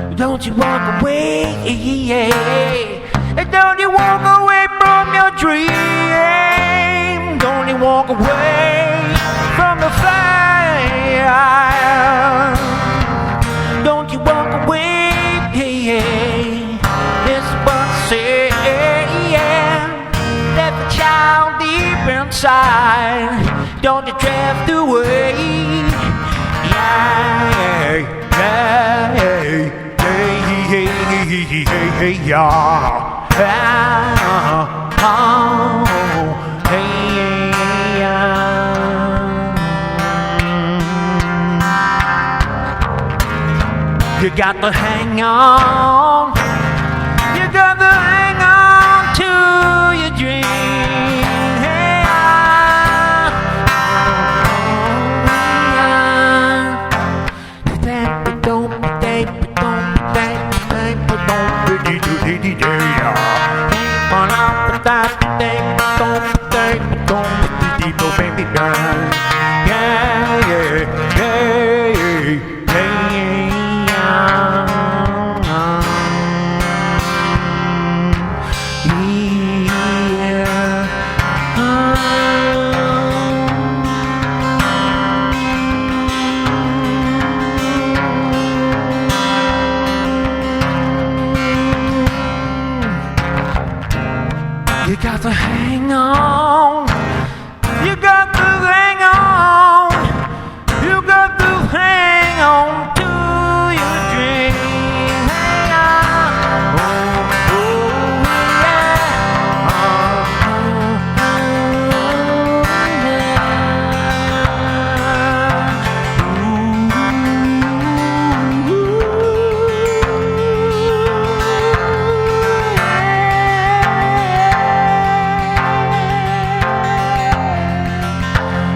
sea. Don't you walk away. Don't you walk away from your dream. Don't you walk away from the fire. Don't you walk away. This one say, let the child deep inside. Don't you drift away. You got to hang on. You got to hang on to your dream. Hey, you got to hang on. You got to hang on. You got to hang on to your dream. Hang on. Oh,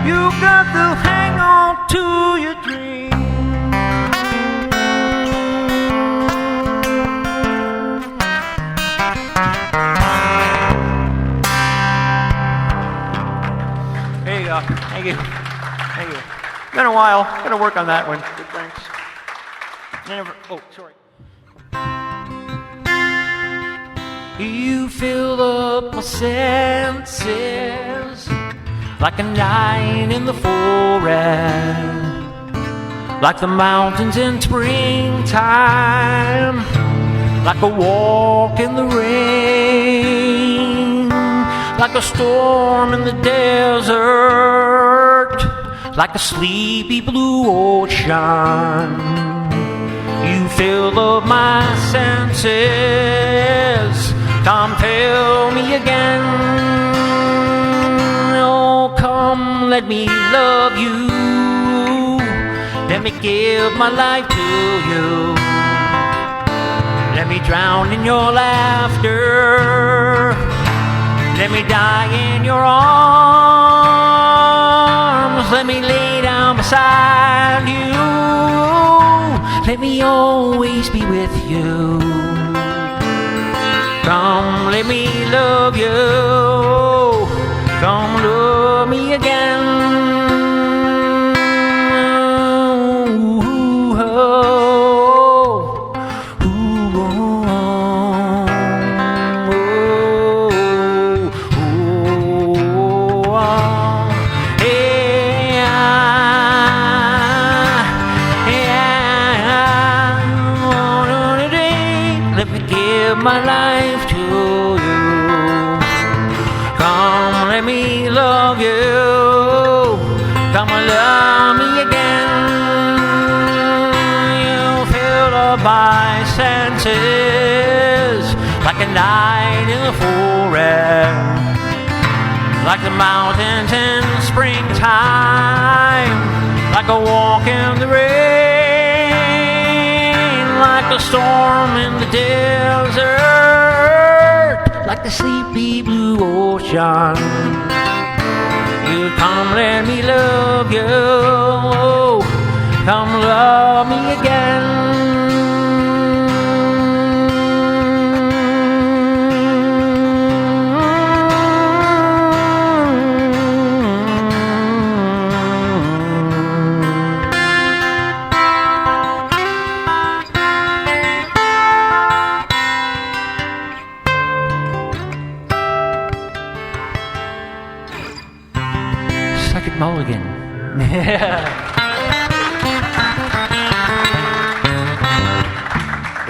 you got to hang on to your dream. There you go. Thank you. Thank you. Been a while. Gotta work on that one. Good, thanks. Oh, sorry. You fill up my senses like a night in the forest, like the mountains in springtime, like a walk in the rain, like a storm in the desert, like a sleepy blue ocean. You fill up my senses. Come tell me again. Oh, come, let me love you. Let me give my life to you. Let me drown in your laughter. Let me die in your arms. Let me lay down beside you. Let me always be with you. Come, let me love you. Come, love me again. Ooh, oh, ooh, oh, oh, oh, hey, let me give my life to you. Come, let me love you. Come and love me again. You fill up my senses like a night in the forest, like the mountains in springtime, like a walk in the rain, like a storm in the desert, like the sleepy blue ocean. You come, let me love you. Come love me again. Second mulligan.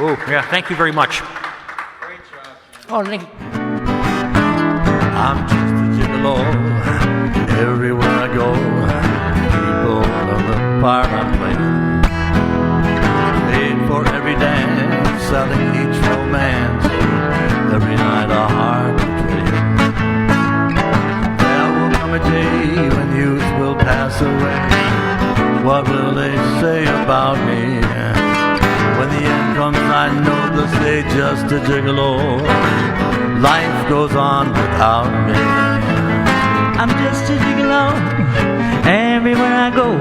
Oh, yeah, thank you very much. Oh, thank you. I'm just a gigolo. Everywhere I go, people know the part I'm playing. Paid for every dance, selling each romance. Every night a heart to play. There will come a day when youth will pass away. What will they say about me When the end comes, I know they'll say just a gigolo. Life goes on without me. I'm just a gigolo. Everywhere I go,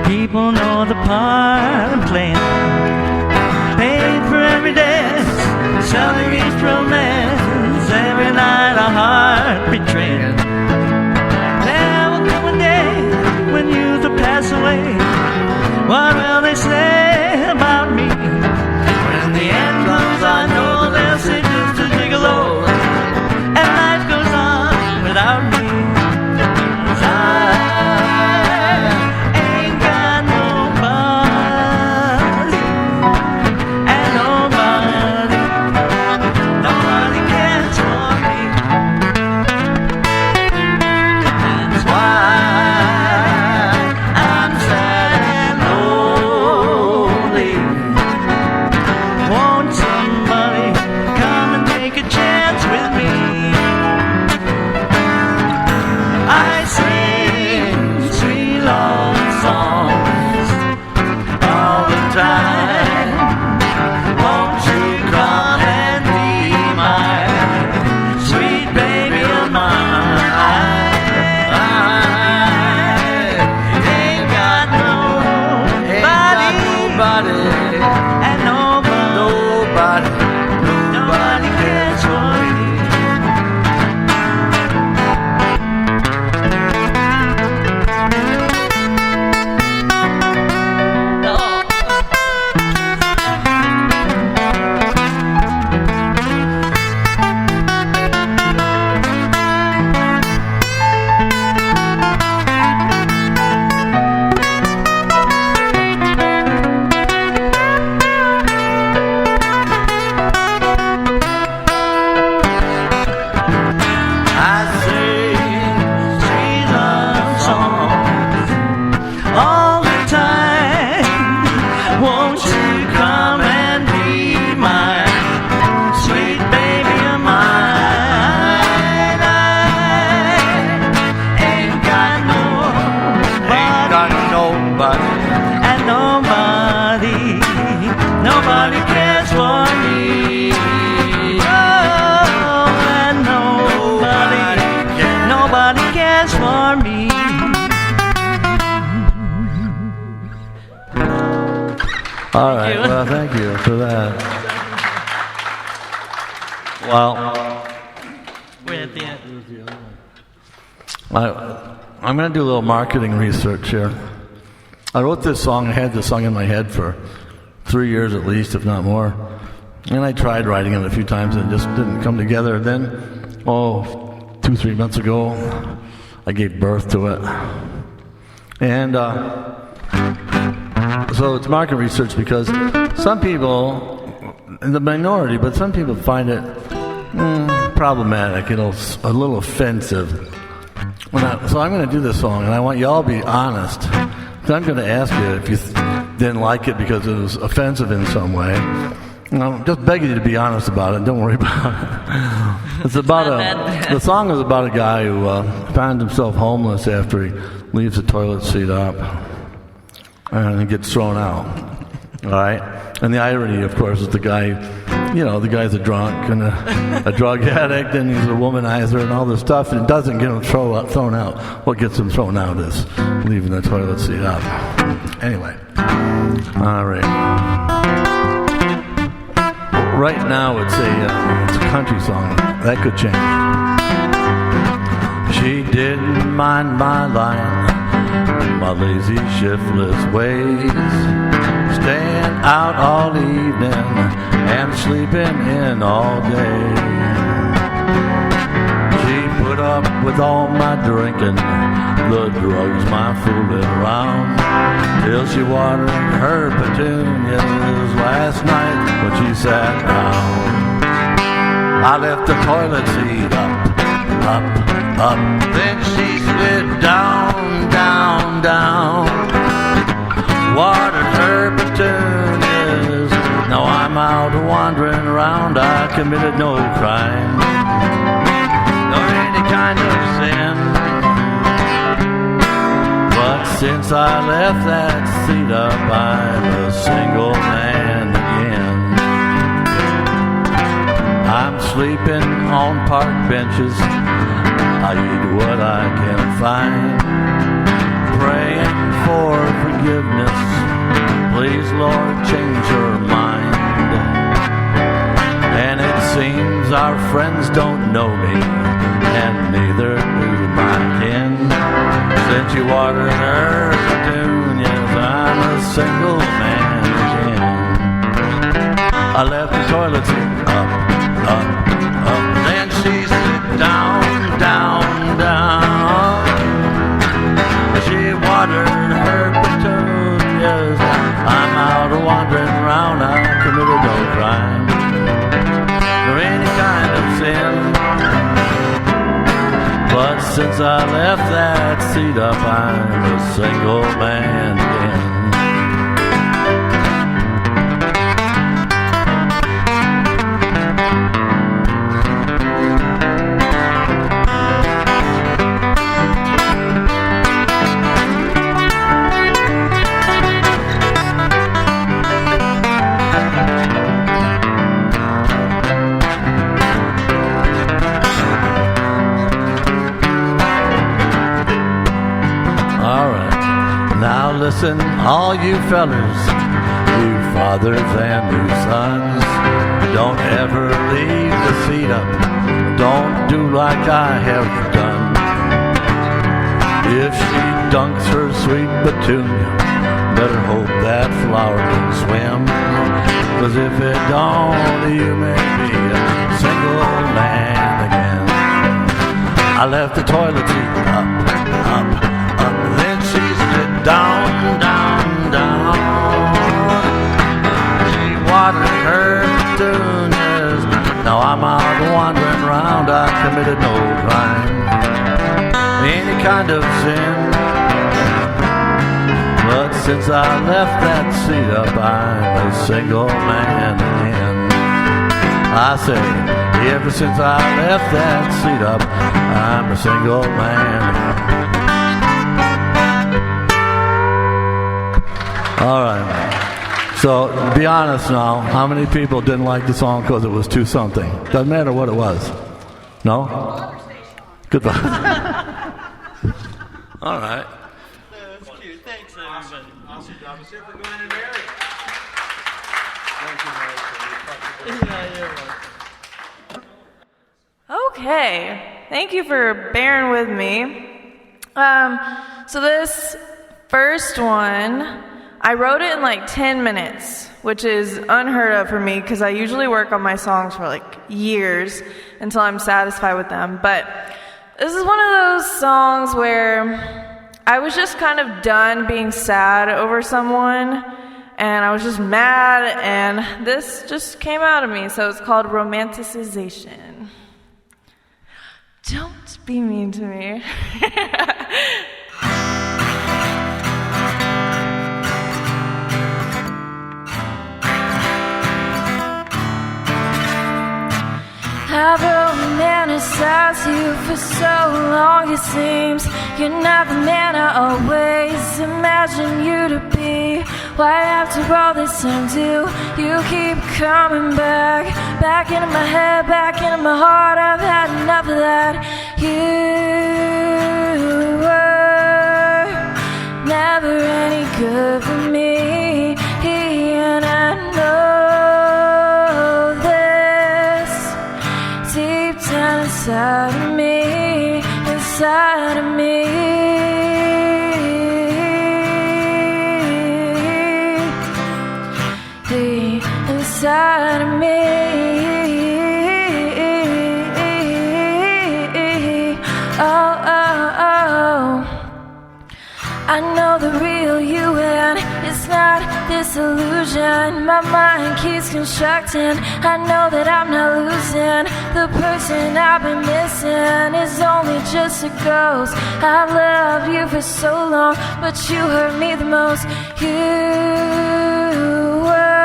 people know the part I'm playing. Paid for every dance, selling each romance. Every night a heart betraying. There will come a day when youth will pass away. What will they say about me? When the end comes, I know they'll say just a gigolo. And life goes on without me. 'Cause I ain't got nobody. And nobody cares for me. That's why I'm sad and lonely. Won't somebody come and take a chance with me? I sing sweet love songs all the time. Won't you come and be my sweet baby of mine? I ain't got nobody, and nobody cares for me. I sing sweet love songs all the time. Won't you come and be my sweet baby of mine? I ain't got nobody, and nobody cares for me. Oh, and nobody cares for me. All right, well, thank you for that. Well, We're at the end. I'm going to do a little marketing research here. I wrote this song, I had this song in my head for 3 years at least, if not more. And I tried writing it a few times and it just didn't come together. Then, 2-3 months ago, I gave birth to it. And so it's market research because some people, in the minority, but some people find it problematic, a little offensive. So I'm going to do this song, and I want you all to be honest. So I'm going to ask you if you didn't like it because it was offensive in some way. I'm just begging you to be honest about it. Don't worry about it. The song is about a guy who finds himself homeless after he leaves the toilet seat up, and he gets thrown out. All right, and the irony, of course, is the guy's a drunk and a drug addict, and he's a womanizer and all this stuff, and it doesn't get him thrown out. What gets him thrown out is leaving the toilet seat up. Anyway, all right. Right now, it's a country song. That could change. She didn't mind my lying, my lazy, shiftless ways, staying out all evening and sleeping in all day. She put up with all my drinking, the drugs, my fooling around, till she watered her petunias last night when she sat down. I left the toilet seat up, then she slid down, down, down. Watered her petunias, now I'm out wandering around. I committed no crime, nor any kind of sin. But since I left that seat up, I'm a single man. I'm sleeping on park benches. I eat what I can find. Praying for forgiveness. Please, Lord, change your mind. And it seems our friends don't know me, and neither do my kin. Since you watered her petunias, I'm a single man again. I left the toilet seat up, up, up. Then she slipped down, down, down. She watered her petunias. I'm out wandering around. I committed no crime or any kind of sin. But since I left that seat up, I'm a single man again. Listen, all you fellers, you fathers and you sons, don't ever leave the seat up. Don't do like I have done. If she dunks her sweet petunia, better hope that flower can swim. 'Cause if it don't, you may be a single man again. I left the toilet seat up, up, up. Then she slid down, down, down. She watered her petunias. Now I'm out wandering around. I committed no crime, any kind of sin. But since I left that seat up, I'm a single man again. I say, ever since I left that seat up, I'm a single man again. All right. So, be honest now. How many people didn't like the song because it was too something? Doesn't matter what it was. No? Goodbye. All right. That's cute. Thanks, everybody. Awesome job. Let's hear it for Glen and Mary. Okay. Thank you for bearing with me. So this first one, I wrote it in like 10 minutes, which is unheard of for me because I usually work on my songs for like years until I'm satisfied with them. But this is one of those songs where I was just kind of done being sad over someone, and I was just mad, and this just came out of me. So it's called Romanticization. Don't be mean to me. I've romanticized you for so long, it seems you're not the man I always imagined you to be. Why after all this time do you keep coming back? Back into my head, back into my heart, I've had enough of that. You were never any good for me, and I know inside of me, inside of me. Inside of me. Oh, oh, oh. I know the real you, and it's not this illusion my mind keeps constructing. I know that I'm not losing. The person I've been missing is only just a ghost. I loved you for so long, but you hurt me the most. You were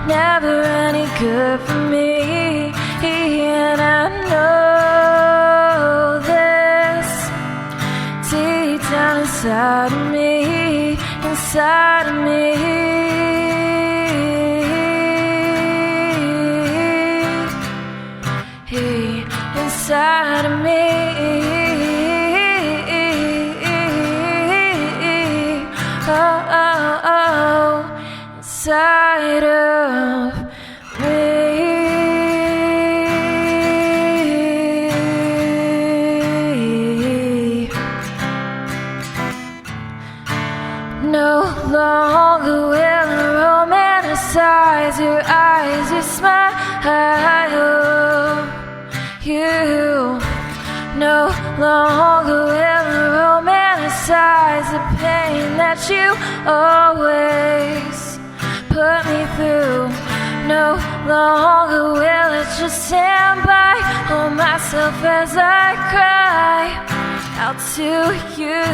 never any good for me, and I know this deep down inside of me, inside of me. inside of me. Oh, oh, oh, inside of me. No longer will I romanticize your eyes, your smile. You no longer will I romanticize the pain that you always put me through. No longer will I just stand by, hold myself as I cry out to you.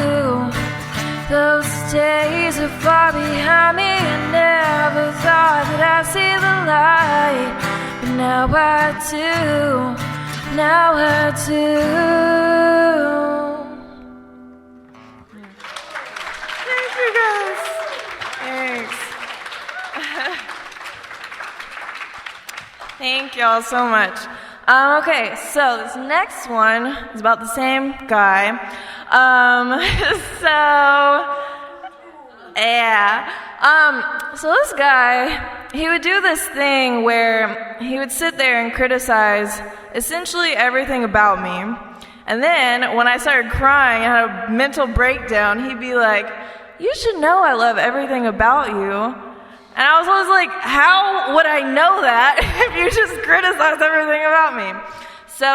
Those days are far behind me. I never thought that I'd see the light, but now I do. Now I do. Thank you guys. Thanks. Thank y'all so much. Okay, so this next one is about the same guy. So this guy, he would do this thing where he would sit there and criticize essentially everything about me. And then when I started crying, I had a mental breakdown, he'd be like, "You should know I love everything about you." And I was always like, how would I know that if you just criticize everything about me? So,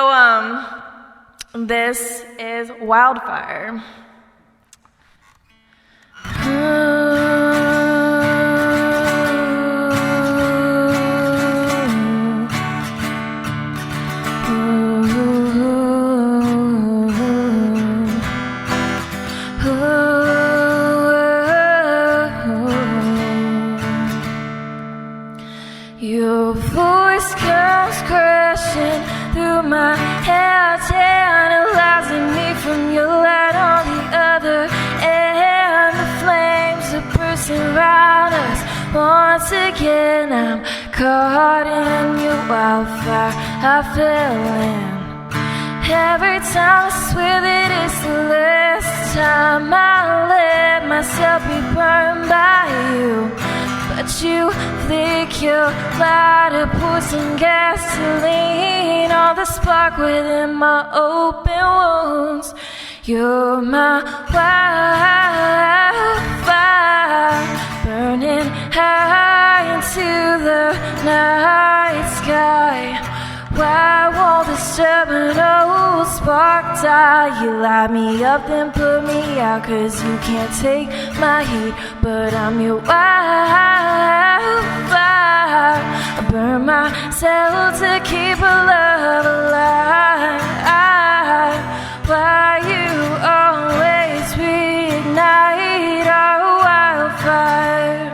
this is Wildfire. Your voice comes crashing through my head, analyzing me from your light on the other end. The flames are bursting around us. Once again, I'm caught in your wildfire. I fell in. Every time I swear that it's the last time I let myself be burned by you. But you flick your lighter, pour some gasoline on the spark within my open wounds. You're my wildfire, burning high into the night sky. Why won't the stubborn old spark die? You light me up then put me out, 'cause you can't take my heat. But I'm your wildfire. I burn myself to keep a love alive. Why you always reignite our wildfire?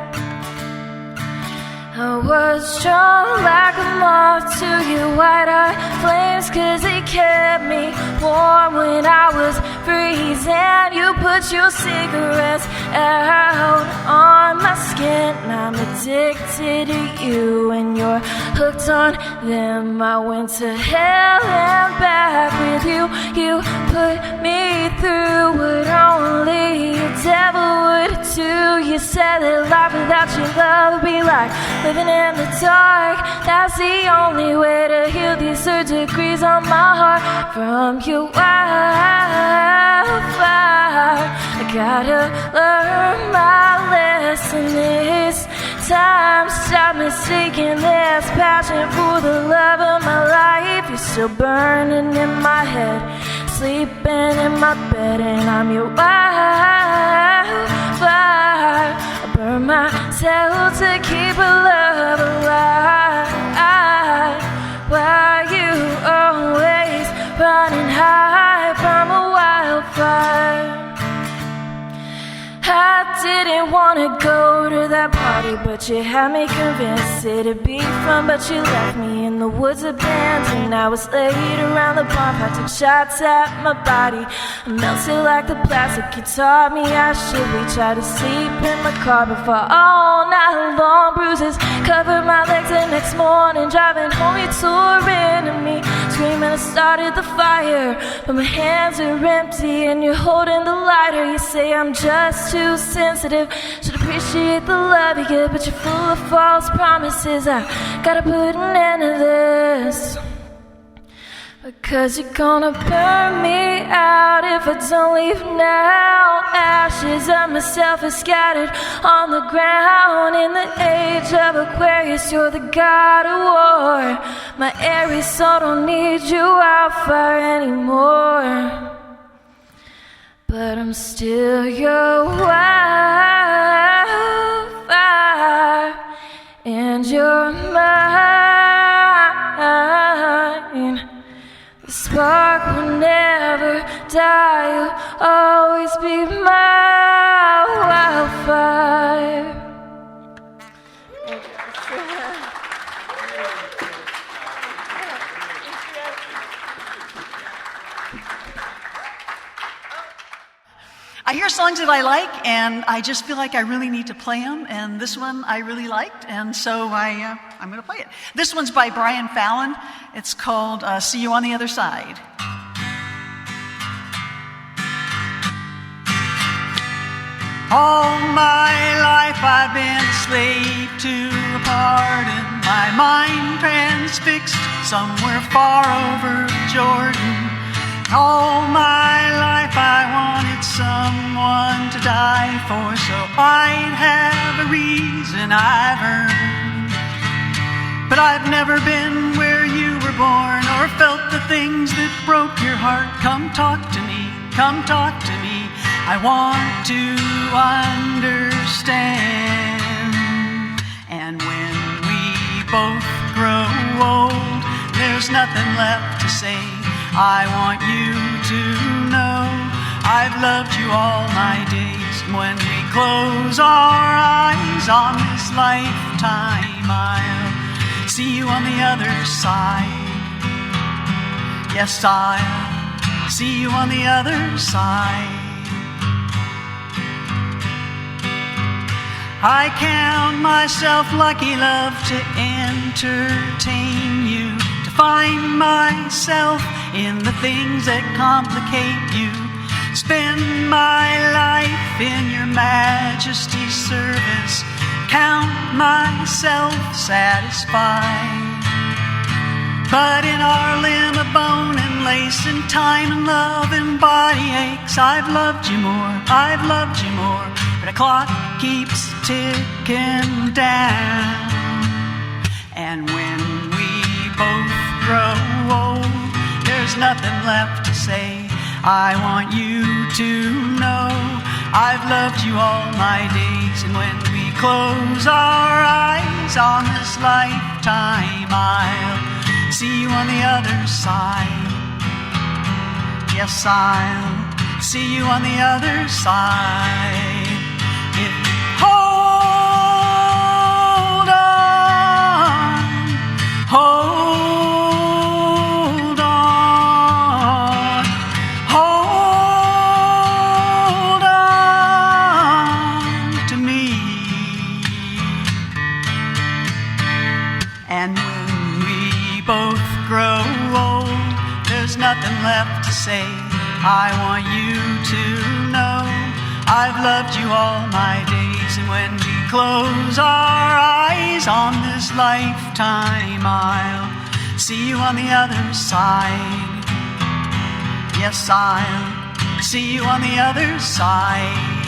I was drawn like a moth to your white-eyed flames, 'cause it kept me warm when I was freezing. You put your cigarettes out on my skin. I'm addicted to you and you're hooked on them. I went to hell and back with you. You put me through what only a devil would do. You said that life without your love would be like living in the dark. That's the only way to heal these third degrees on my heart. From your wildfire, I gotta learn my lesson this time. Stop mistaking this passion for the love of my life. You're still burning in my head, sleeping in my bed, and I'm your wildfire. I burn myself to keep a love alive. Why you always running high from a wildfire? I didn't want to go to that party, but you had me convinced it'd be fun. But you left me in the woods abandoned. I was laid around the bonfire, took shots at my body. I melted like the plastic you taught me I should. We tried to sleep in my car before all night long. Bruises covered my legs the next morning. Driving home you tore into me, screaming started the fire, but my hands are empty and you're holding the lighter. You say I'm just too sensitive, should appreciate the love you give, but you're full of false promises. I gotta put an end to this, because you're gonna burn me out if I don't leave now. Ashes of myself are scattered on the ground. In the age of Aquarius, you're the god of war. My Aries soul don't need you out fire anymore, but I'm still your wildfire, and you're mine. The spark will never die, you'll always be my wildfire. I hear songs that I like, and I just feel like I really need to play them, and this one I really liked, and so I'm going to play it. This one's by Bryan Fallon. It's called See You on the Other Side. All my life I've been a slave to a pardon, my mind transfixed somewhere far over Jordan. All my life I wanted someone to die for, so I'd have a reason I've earned. But I've never been where you were born, or felt the things that broke your heart. Come talk to me, come talk to me, I want to understand. And when we both grow old, there's nothing left to say. I want you to know I've loved you all my days. When we close our eyes on this lifetime, I'll see you on the other side. Yes, I'll see you on the other side. I count myself lucky, love, to entertain you, to find myself in the things that complicate you. Spend my life in your majesty's service, count myself satisfied. But in our limb of bone and lace and time and love and body aches, I've loved you more, I've loved you more, but the clock keeps ticking down. And when we both grow old, there's nothing left to say. I want you to know I've loved you all my days. And when we close our eyes on this lifetime, I'll see you on the other side. Yes, I'll see you on the other side. If you hold on, hold on, hold on to me. And when we both grow old, there's nothing left to say. I want you to know I've loved you all my days. And when we close our eyes on this lifetime, I'll see you on the other side. Yes, I'll see you on the other side.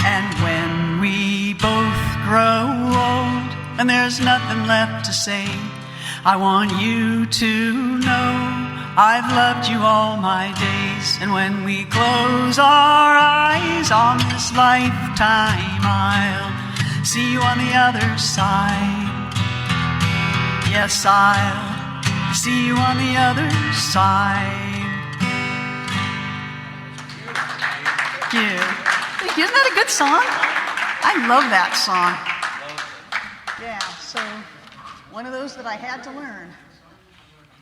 And when we both grow old and there's nothing left to say, I want you to know I've loved you all my days. And when we close our eyes on this lifetime, I'll see you on the other side. Yes, I'll see you on the other side. Thank you. Isn't that a good song? I love that song. Yeah, so one of those that I had to learn.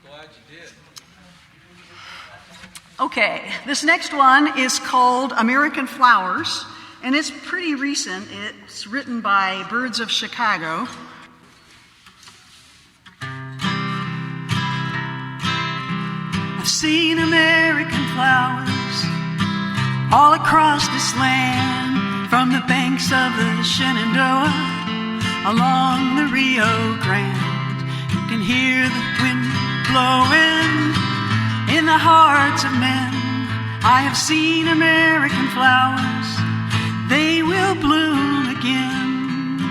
Glad you did. Okay, this next one is called American Flowers, and it's pretty recent. It's written by Birds of Chicago. I've seen American flowers all across this land, from the banks of the Shenandoah along the Rio Grande. You can hear the wind blowing in the hearts of men. I have seen American flowers, they will bloom again.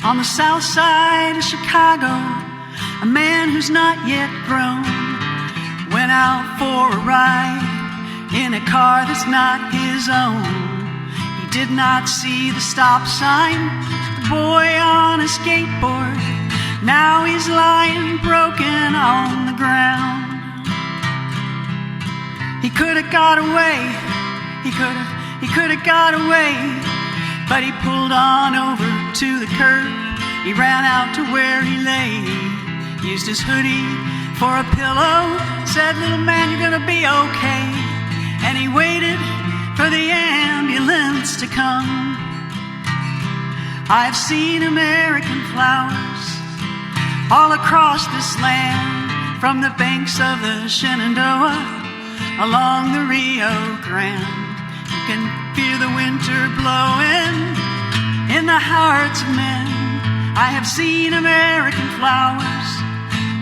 On the south side of Chicago, a man who's not yet grown went out for a ride in a car that's not his own. He did not see the stop sign, the boy on a skateboard. Now he's lying broken on the ground. He could have got away, he could have got away, but he pulled on over to the curb. He ran out to where he lay, used his hoodie for a pillow, said, "Little man, you're gonna be okay." And he waited for the ambulance to come. I've seen American flowers all across this land, from the banks of the Shenandoah along the Rio Grande. You can feel the winter blowing in the hearts of men. I have seen American flowers,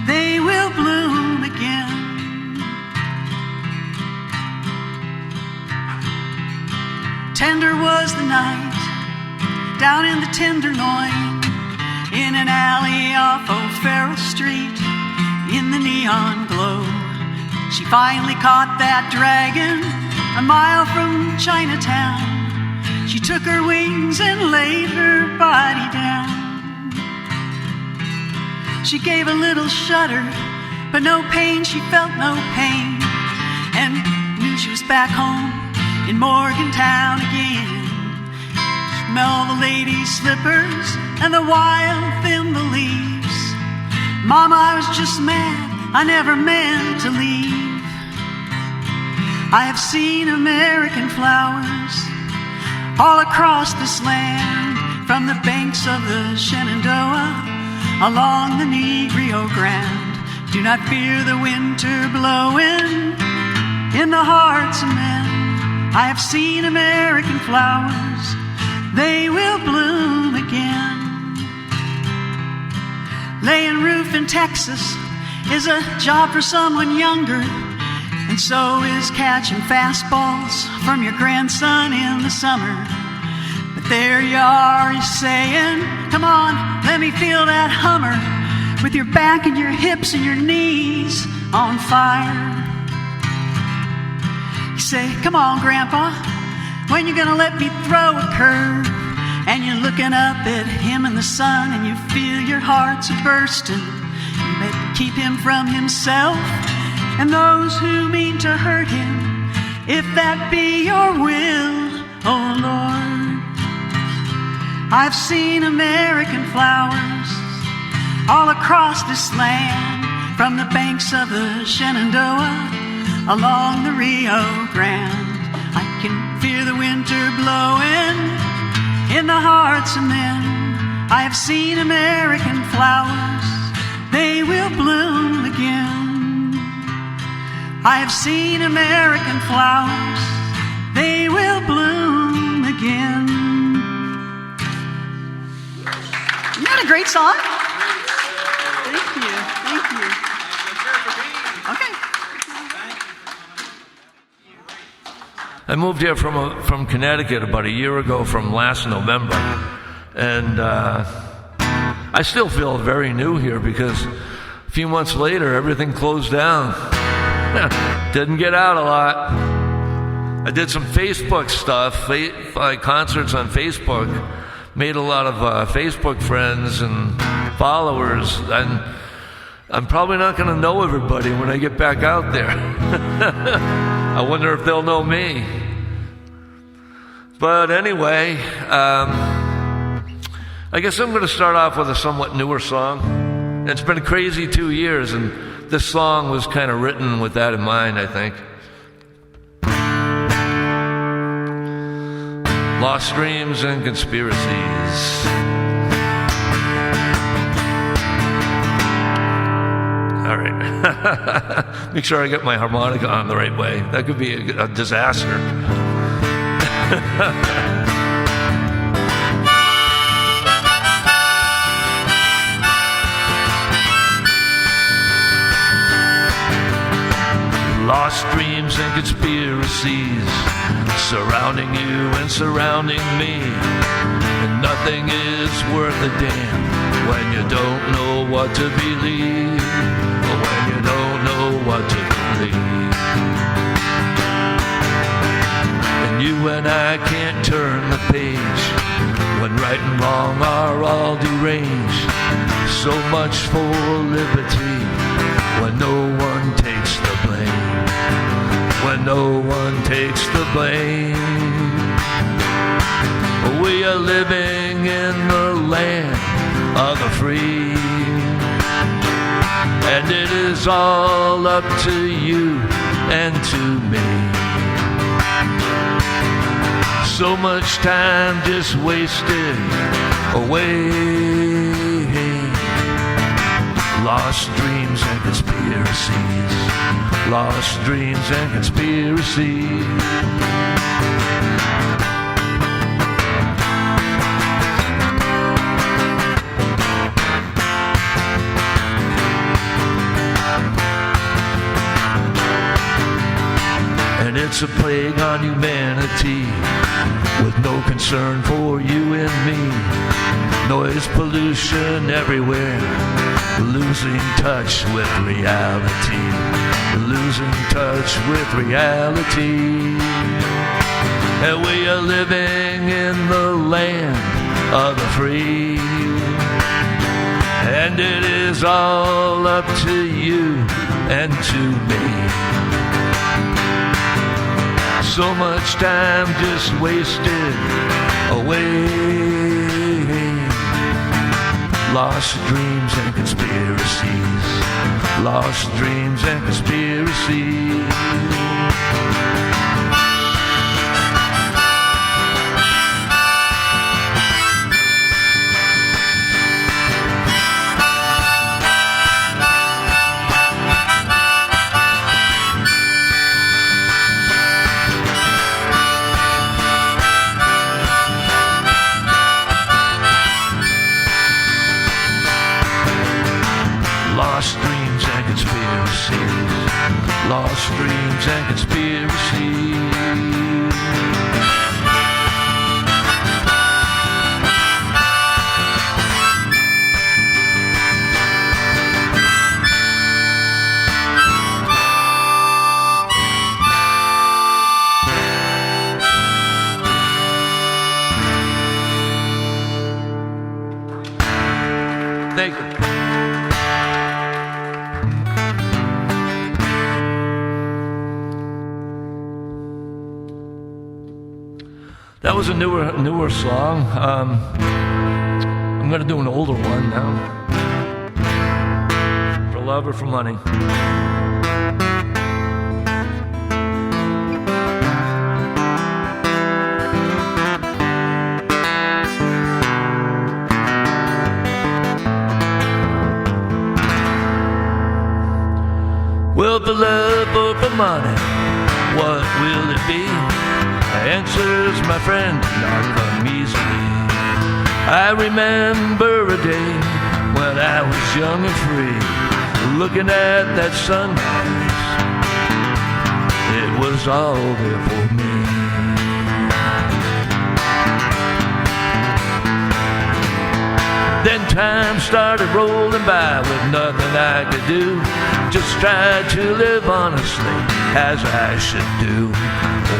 they will bloom again. Tender was the night down in the Tenderloin, in an alley off O'Farrell Street, in the neon glow. She finally caught that dragon a mile from Chinatown. She took her wings and laid her body down. She gave a little shudder, but no pain, she felt no pain, and knew she was back home in Morgantown again. Smell the lady's slippers and the wild thimble leaves. Mama, I was just mad, I never meant to leave. I have seen American flowers all across this land, from the banks of the Shenandoah along the Rio Grande. Do not fear the winter blowing in the hearts of men. I have seen American flowers, they will bloom again. Laying roof in Texas is a job for someone younger, and so is catching fastballs from your grandson in the summer. But there you are, he's saying, "Come on, let me feel that Hummer," with your back and your hips and your knees on fire. You say, "Come on, Grandpa, when you gonna let me throw a curve?" And you're looking up at him in the sun, and you feel your heart's a-bursting. You better keep him from himself and those who mean to hurt him, if that be your will, oh Lord. I've seen American flowers all across this land, from the banks of the Shenandoah along the Rio Grande. I can feel the winter blowing in the hearts of men. I have seen American flowers, they will bloom again. I have seen American flowers, they will bloom again. Isn't that a great song? Thank you, thank you. Okay. I moved here from Connecticut about a year ago, from last November, and I still feel very new here because a few months later everything closed down. Didn't get out a lot. I did some Facebook stuff, concerts on Facebook, made a lot of Facebook friends and followers, and I'm probably not going to know everybody when I get back out there. I wonder if they'll know me. But anyway, I guess I'm going to start off with a somewhat newer song. It's been a crazy 2 years, and this song was kind of written with that in mind, I think. Lost dreams and conspiracies. All right. Make sure I get my harmonica on the right way. That could be a disaster. Lost dreams and conspiracies surrounding you and surrounding me. And nothing is worth a damn when you don't know what to believe. Or when you don't know what to believe. And you and I can't turn the page when right and wrong are all deranged. So much for liberty when no one takes the blame. When no one takes the blame. We are living in the land of the free, and it is all up to you and to me. So much time just wasted away. Lost dreams and conspiracies. Lost dreams and conspiracies. And it's a plague on humanity, with no concern for you and me. Noise pollution everywhere, losing touch with reality. Losing touch with reality. And we are living in the land of the free, and it is all up to you and to me. So much time just wasted away. Lost dreams and conspiracies. Lost dreams and conspiracies. Lost dreams and conspiracies. Lost dreams and conspiracies. Thank you. That was a newer song. I'm going to do an older one now. For love or for money. Well, for love or for money, what will it be? Answers, my friend, not come easily. I remember a day when I was young and free, looking at that sunrise. It was all there for me. Then time started rolling by with nothing I could do. Just tried to live honestly as I should do.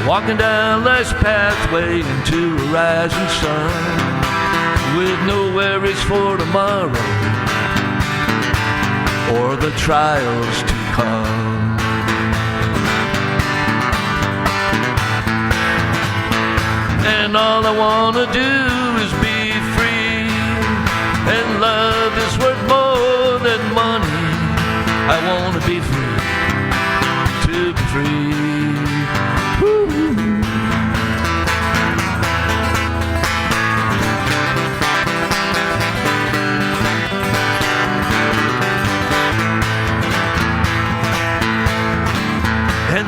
Walking down life's pathway into a rising sun, with no worries for tomorrow or the trials to come. And all I wanna do is be free, and love is worth more than money. I wanna be free, to be free.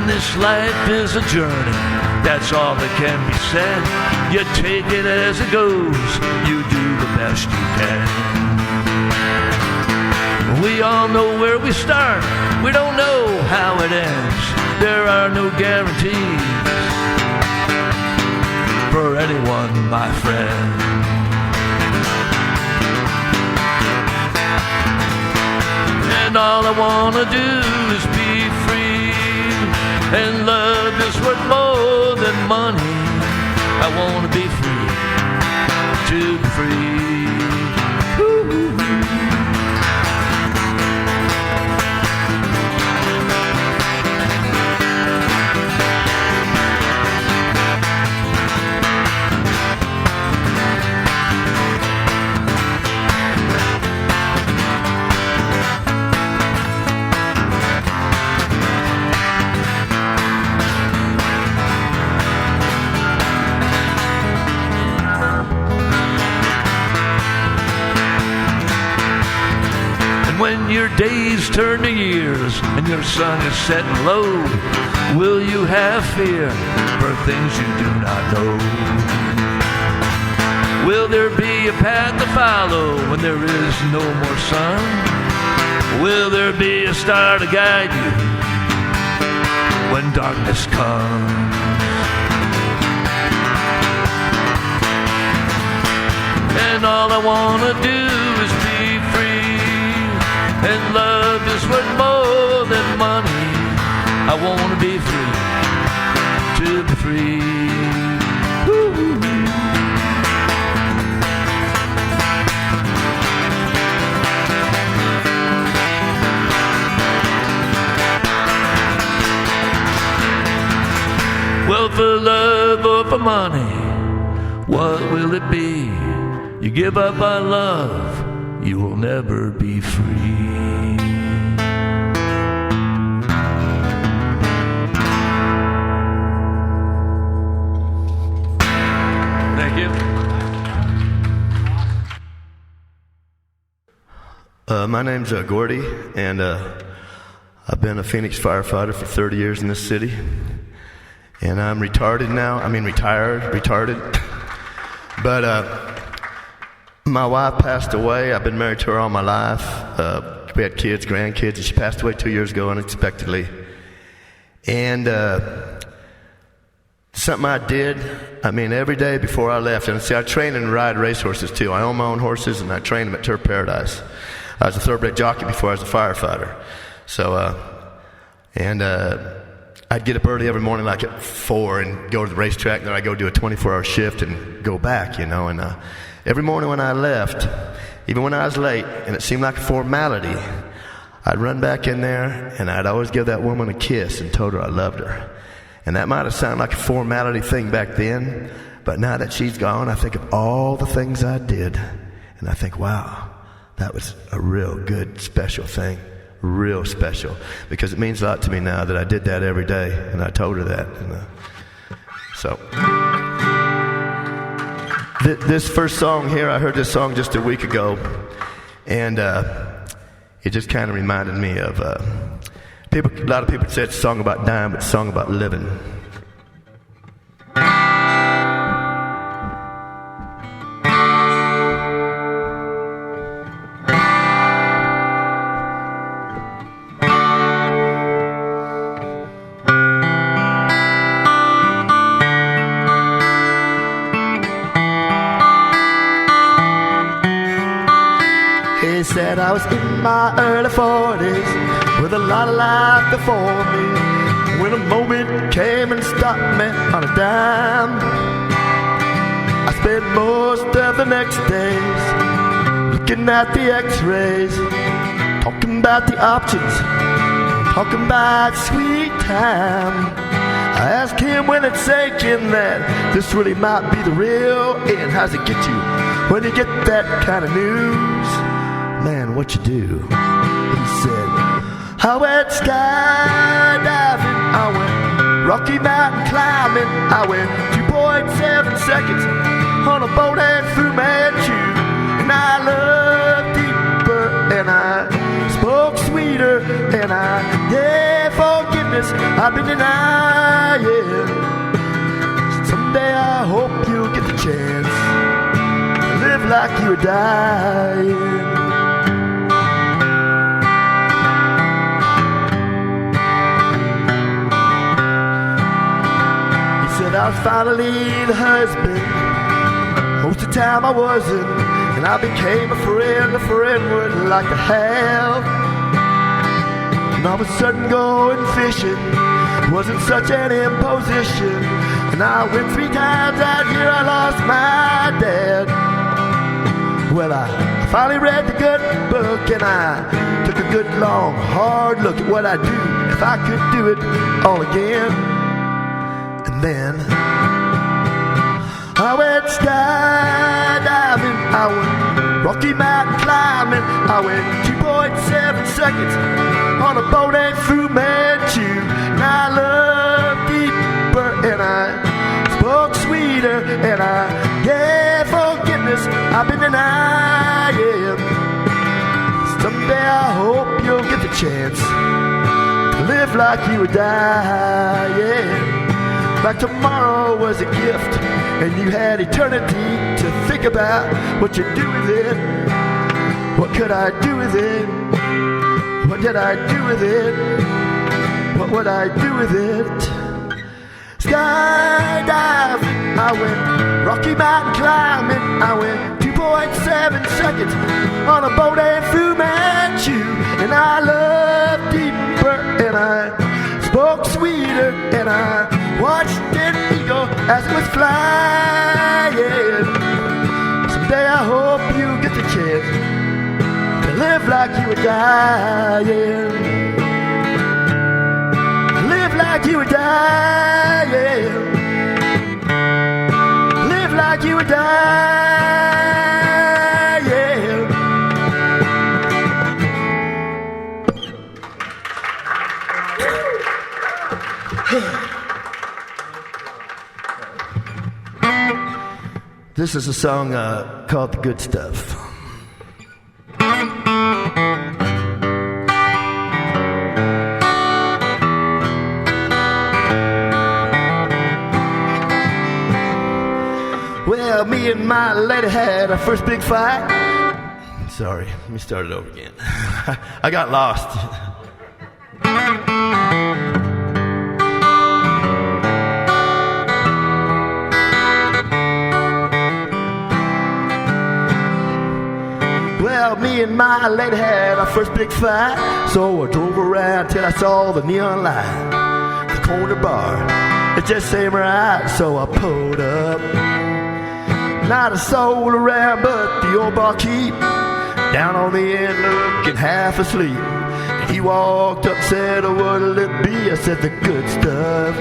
this life is a journey, that's all that can be said. You take it as it goes, you do the best you can. We all know where we start, we don't know how it ends. There are no guarantees for anyone, my friend. And all I wanna do is be free, and love is worth more than money. I wanna be free, to be free. Ooh. When your days turn to years and your sun is setting low, will you have fear for things you do not know? Will there be a path to follow when there is no more sun? Will there be a star to guide you when darkness comes? And all I wanna do is be free, and love is worth more than money. I wanna be free, to be free. Woo. Well, for love or for money, what will it be? You give up on love, you will never be free. Thank you. My name's Gordi, and I've been a Phoenix firefighter for 30 years in this city. And I'm retarded now. I mean retarded. But my wife passed away. I've been married to her all my life. We had kids, grandkids, and she passed away 2 years ago unexpectedly. And something I did, I mean, every day before I left, and see, I train and ride racehorses too. I own my own horses, and I train them at Turf Paradise. I was a thoroughbred jockey before I was a firefighter. So, I'd get up early every morning, like at 4, and go to the racetrack. Then I'd go do a 24-hour shift and go back, you know. And every morning when I left, even when I was late, and it seemed like a formality, I'd run back in there, and I'd always give that woman a kiss and told her I loved her. And that might have sounded like a formality thing back then, but now that she's gone, I think of all the things I did, and I think, wow, that was a real good, special thing. Real special, because it means a lot to me now that I did that every day, and I told her that. And, this first song here, I heard this song just a week ago, and it just kind of reminded me of people. A lot of people say it's a song about dying, but it's a song about living. Said I was in my early 40s with a lot of life before me, when a moment came and stopped me on a dime. I spent most of the next days looking at the x-rays, talking about the options, talking about sweet time. I asked him when it sank in that this really might be the real end. How's it get you when you get that kind of news? Man, what you do? He said, I went skydiving, I went Rocky Mountain climbing, I went 2.7 seconds on a boat and through Manchu. And I loved deeper, and I spoke sweeter, and I, yeah, forgive forgiveness I've been denying. Someday I hope you'll get the chance to live like you were dying. He said I was finally the husband. Most of the time I wasn't, and I became a friend would like to have. And all of a sudden going fishing wasn't such an imposition. And I went 3 times that year, I lost my dad. Well, I finally read the good book, and I took a good, long, hard look at what I'd do if I could do it all again. And then I went skydiving, I went Rocky Mountain climbing, I went 2.7 seconds on a boat and through Manchu. And I loved deeper, and I spoke sweeter, and I gave forgiveness I've been denying. Someday I hope you'll get the chance to live like you were dying. Like tomorrow was a gift, and you had eternity to think about what you'd do with it. What could I do with it? What did I do with it? What would I do with it? Skydiving, I went Rocky Mountain climbing, I went 2.7 seconds on a boat and through Manchu. And I loved deeper, and I spoke sweeter, and I watched an eagle as it was flying. Someday I hope you get the chance to live like you were dying. Live like you were dying. Live like you were dying. This is a song called The Good Stuff. Well, me and my lady had our first big fight. Sorry, let me start it over again. I got lost. Well, me and my lady had our first big fight. So I drove around till I saw the neon light, the corner bar. It just seemed right, so I pulled up. Not a soul around but the old barkeep, down on the end looking half asleep. And he walked up and said, oh, what'll it be? I said, the good stuff.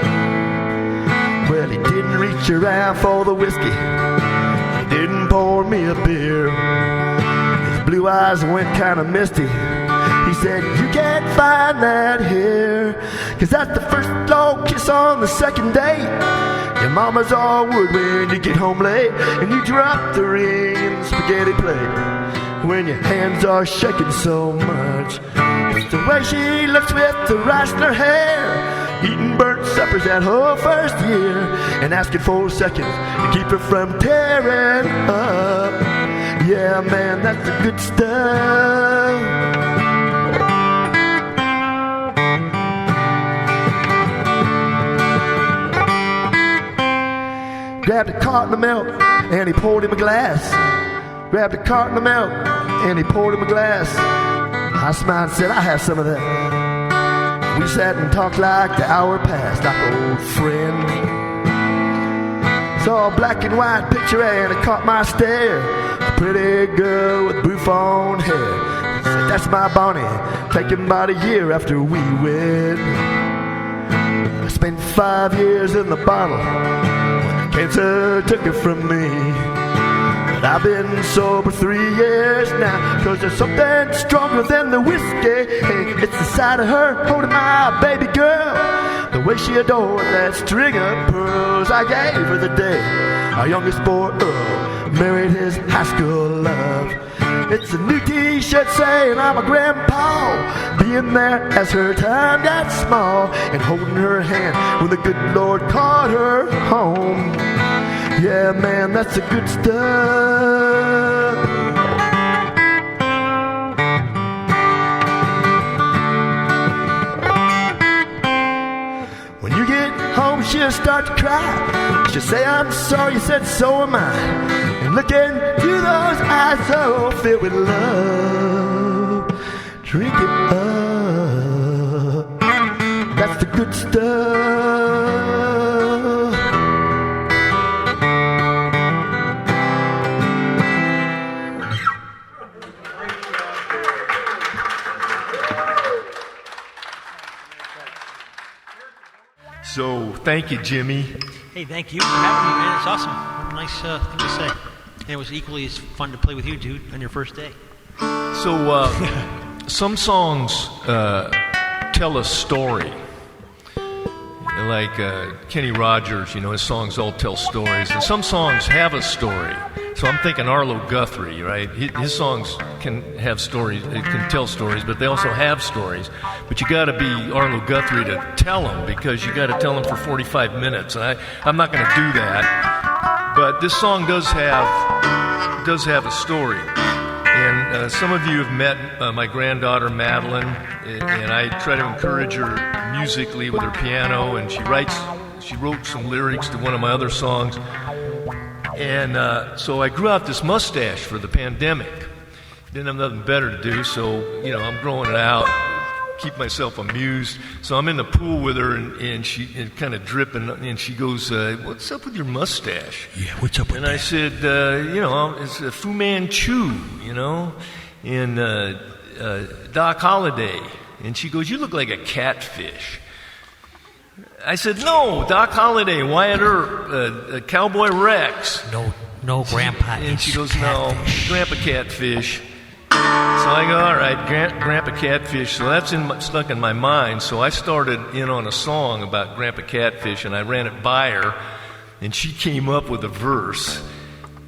Well, he didn't reach around for the whiskey, he didn't pour me a beer. His blue eyes went kind of misty. He said, you can't find that here, 'cause that's the first long kiss on the second date. Your mama's all wood when you get home late, and you drop the ring in the spaghetti plate. When your hands are shaking so much, it's the way she looks with the rice in her hair, eating burnt suppers at her first year, and asking for seconds to keep her from tearing up. Yeah, man, that's the good stuff. Grabbed a carton of milk, and he poured him a glass. Grabbed a carton of milk, and he poured him a glass. I smiled and said, I have some of that. We sat and talked like the hour passed, like old friends. Saw a black and white picture, and it caught my stare. A pretty girl with bouffant hair. Said, that's my Bonnie, taken about a year after we wed. I spent 5 years in the bottle, cancer took it from me. But I've been sober 3 years now, 'cause there's something stronger than the whiskey. Hey, it's the sight of her holding my baby girl, the way she adored that string of pearls I gave her the day our youngest boy Earl married his high school love. It's a new t-shirt saying I'm a grandpa, being there as her time got small, and holding her hand when the good Lord called her home. Yeah, man, that's the good stuff. When you get home, she'll start to cry. She'll say, I'm sorry, you said so am I. And look into those eyes so filled with love. Drink it up. That's the good stuff. So, thank you, Jimmy. Hey, thank you for having me, man. It's awesome. What a nice thing to say. And it was equally as fun to play with you, dude, on your first day. So, some songs tell a story. Like Kenny Rogers, you know, his songs all tell stories. And some songs have a story. So I'm thinking Arlo Guthrie, right? His songs can have stories, it can tell stories, but they also have stories. But you got to be Arlo Guthrie to tell them, because you got to tell them for 45 minutes. And I'm not going to do that. But this song does have a story. And some of you have met my granddaughter Madeline, and I try to encourage her musically with her piano, and she wrote some lyrics to one of my other songs. And so I grew out this mustache for the pandemic. Didn't have nothing better to do, so, you know, I'm growing it out, keep myself amused. So I'm in the pool with her, and she kind of dripping, and she goes, what's up with your mustache? Yeah, what's up with that? And I said, you know, it's a Fu Manchu, you know, and Doc Holliday. And she goes, you look like a catfish. I said, no, Doc Holliday, Wyatt Earp, Cowboy Rex. No, Grandpa. And she goes, catfish. No, Grandpa Catfish. So I go, all right, Grandpa Catfish. So that's stuck in my mind. So I started in on a song about Grandpa Catfish, and I ran it by her, and she came up with a verse.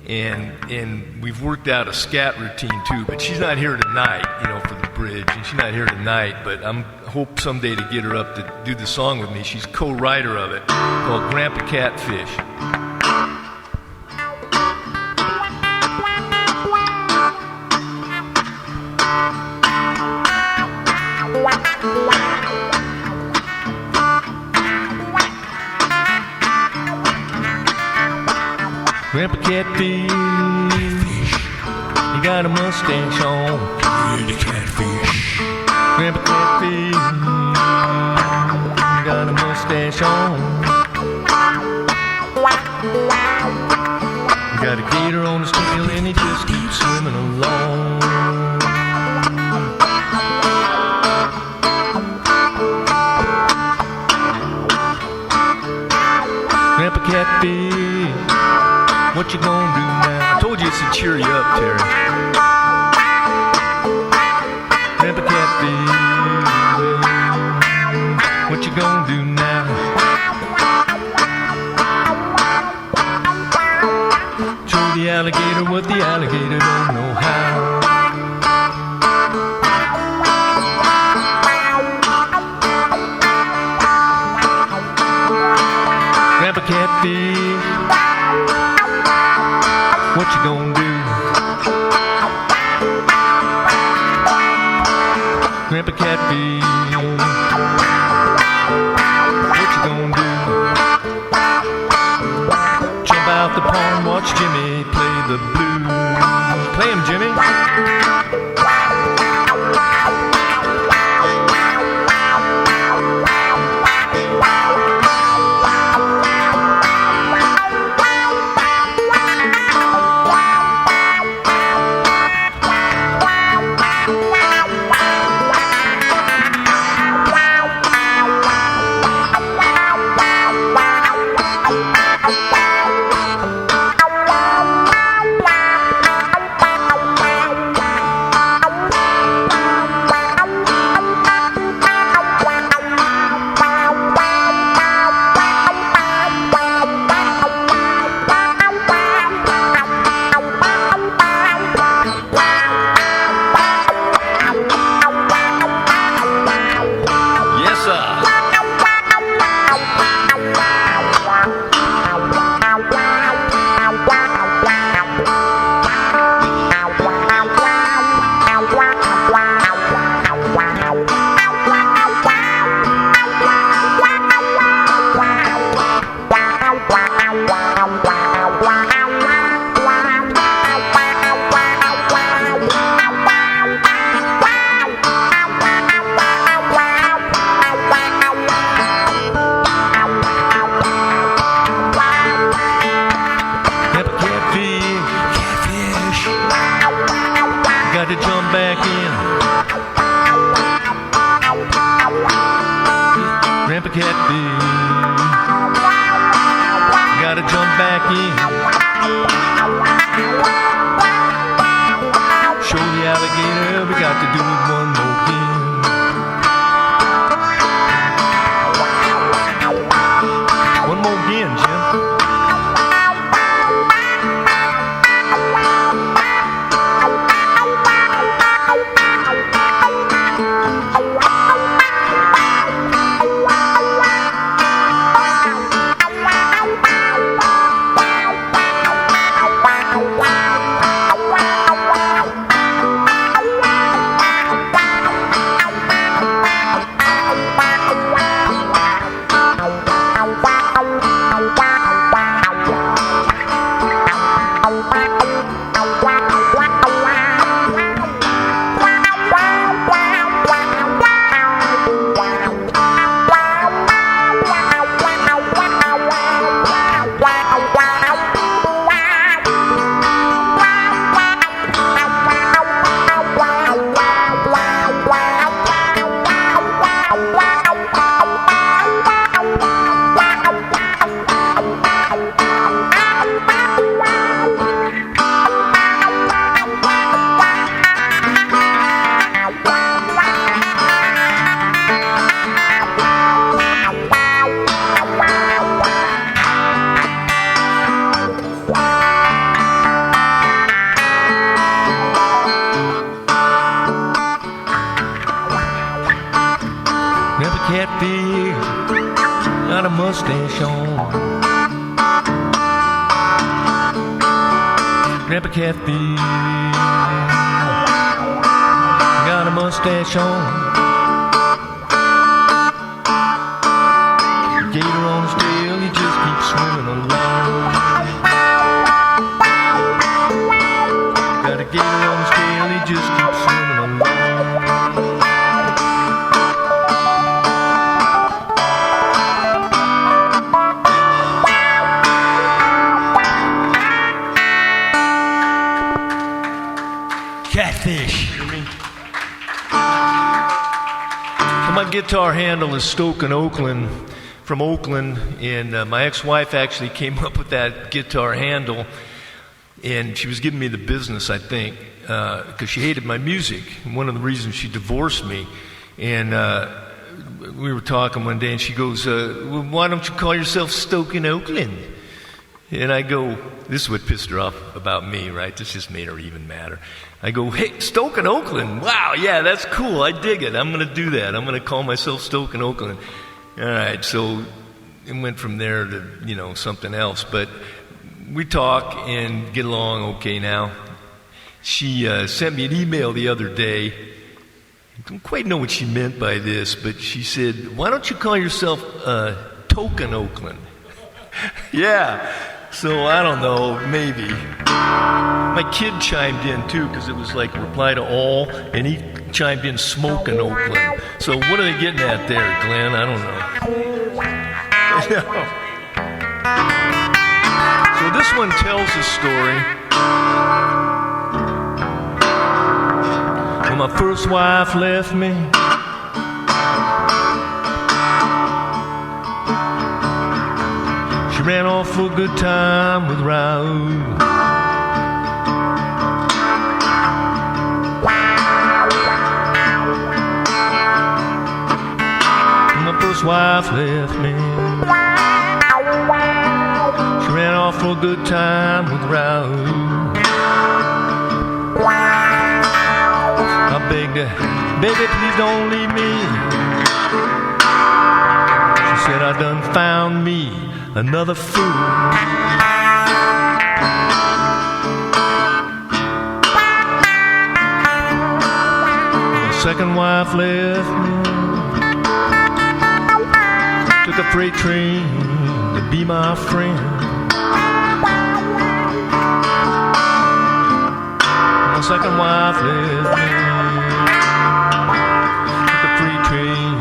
And we've worked out a scat routine too, but she's not here tonight, you know, for the bridge, and she's not here tonight, but I hope someday to get her up to do the song with me. She's co-writer of it, called Grandpa Catfish. Grandpa Catfish, you got a mustache on. You're the catfish. Grandpa Catfish, you got a mustache on. You got a gator on his tail and he just keeps swimming along. Grandpa Catfish, what you gonna do now? I told you it's to cheer you up, Terry. Grandpa Catfish, what you gonna do now? Show the alligator what the alligator don't know how. Grandpa Catfish, what you gonna do? Grandpa Catfish, what you gonna do? Jump out the pond, watch Jimmy play the blues. Play him, Jimmy. catfish. Gotta jump back in. Show the alligator we got to do it one more game. One more again, Jim. Grandpa Catfish got a mustache on. Gator on his tail, he just keeps swimming along. Got a gator on his tail, he just keeps swimming along. Catfish. So my guitar handle is Stokin, Oakland, from Oakland, and my ex-wife actually came up with that guitar handle, and she was giving me the business, I think, because she hated my music. One of the reasons she divorced me, and we were talking one day, and she goes, well, why don't you call yourself Stokin, Oakland? And I go, this is what pissed her off about me, right? This just made her even madder. I go, hey, Stokin, Oakland. Wow, yeah, that's cool. I dig it. I'm going to do that. I'm going to call myself Stokin, Oakland. All right, so it went from there to, something else. But we talk and get along okay now. She sent me an email the other day. I don't quite know what she meant by this, but she said, why don't you call yourself Token Oakland? Yeah. So, I don't know, maybe. My kid chimed in, too, because it was like reply to all, and he chimed in Smokin' Oakland. So, what are they getting at there, Glen? I don't know. So, this one tells a story. When my first wife left me, ran off for a good time with Raoul. My first wife left me. She ran off for a good time with Raoul. I begged her, baby, please don't leave me. She said, I done found me another fool. My second wife left me. Took a freight train to be my friend. My second wife left me. Took a freight train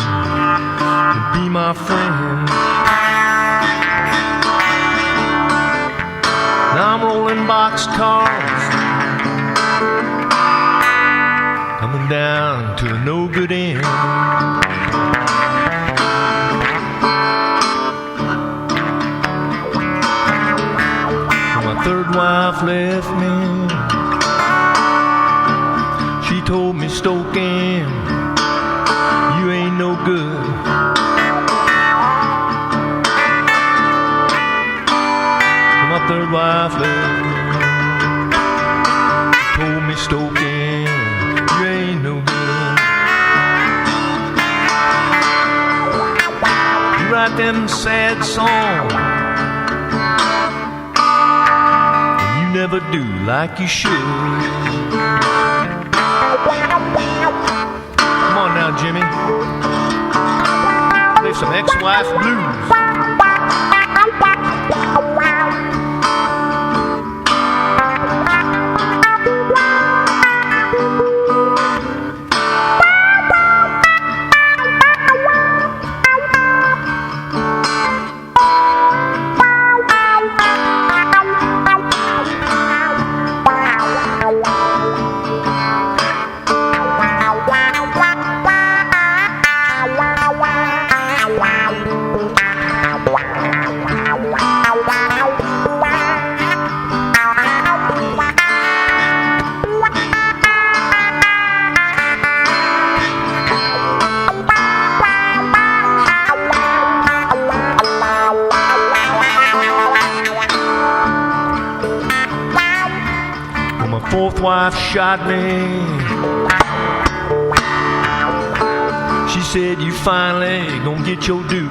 to be my friend. Now I'm rolling boxcars, coming down to a no good end. wife left me. She told me, Stokin, you ain't no good. My third wife left me. Told me, Stokin, you ain't no good. You write them sad songs, and you never do like you should. Come on now, Jimmy. Play some ex-wife blues. Fourth wife shot me. She said, you finally gonna get your due.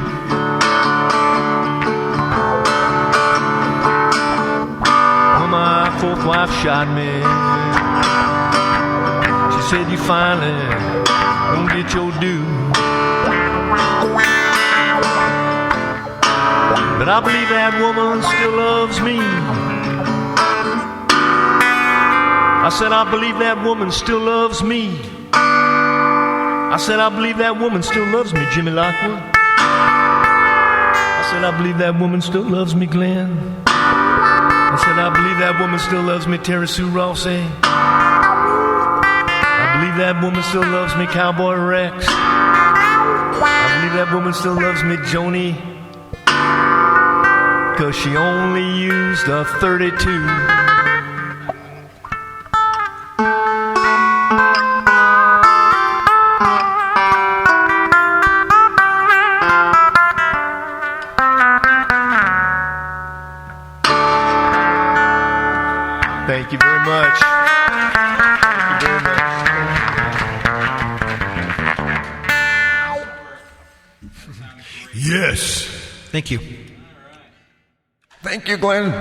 Well, my fourth wife shot me. She said, you finally gonna get your due. But I believe that woman still loves me. I said, I believe that woman still loves me. I said, I believe that woman still loves me, Jimmy Lockwood. I said, I believe that woman still loves me, Glen. I said, I believe that woman still loves me, Terry Sue Rossi. I believe that woman still loves me, Cowboy Rex. I believe that woman still loves me, Joni. 'Cause she only used a 32. Thank you very much. Thank you very much. Yes. Thank you. Thank you, Glen.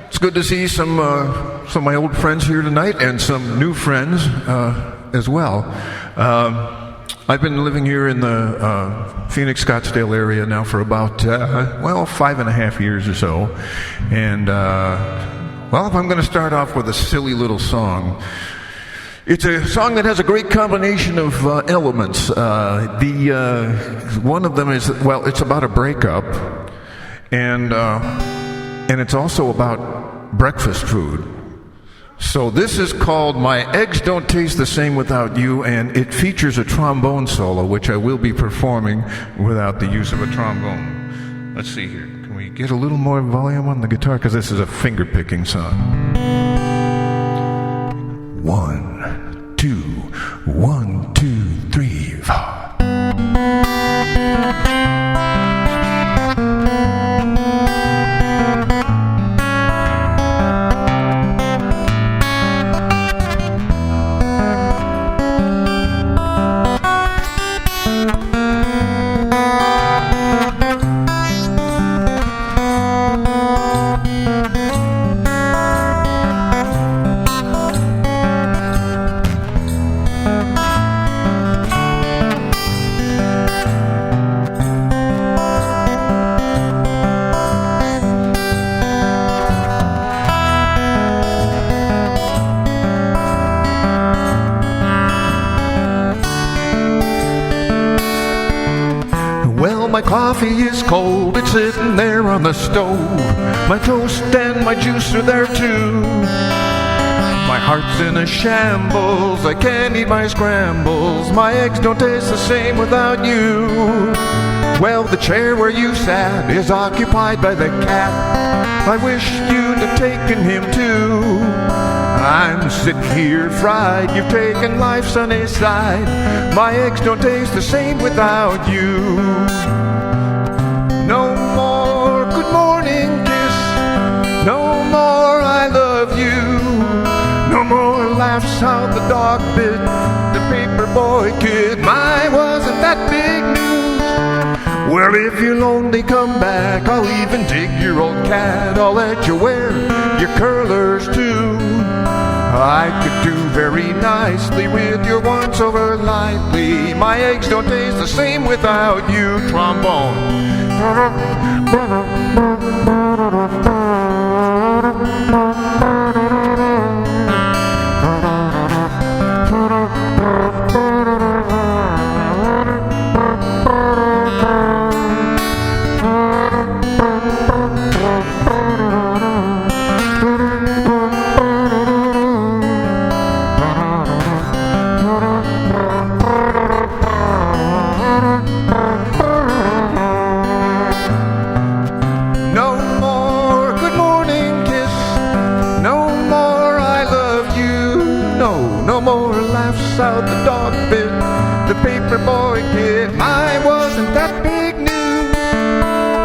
It's good to see some of my old friends here tonight and some new friends as well. I've been living here in the Phoenix, Scottsdale area now for about, 5.5 years or so. And, if I'm going to start off with a silly little song, it's a song that has a great combination of elements. One of them is, it's about a breakup, and it's also about breakfast food. So this is called My Eggs Don't Taste the Same Without You, and it features a trombone solo, which I will be performing without the use of a trombone. Let's see here. Can we get a little more volume on the guitar? Because this is a finger-picking song. 1, 2, 1, 2, 3, 4. My coffee is cold, it's sitting there on the stove. My toast and my juice are there too. My heart's in a shambles, I can't eat my scrambles. My eggs don't taste the same without you. Well, the chair where you sat is occupied by the cat. I wish you'd have taken him too. I'm sitting here fried, you've taken life sunny side. My eggs don't taste the same without you. No more good morning kiss, no more I love you. No more laughs out the dog bit, the paper boy kid. My wasn't that big news. Well, if you'll only come back, I'll even dig your old cat. I'll let you wear your curlers too. I could do very nicely with your once over lightly. My eggs don't taste the same without you. Trombone. Out the dog bit, the paper boy kid. Mine wasn't that big news.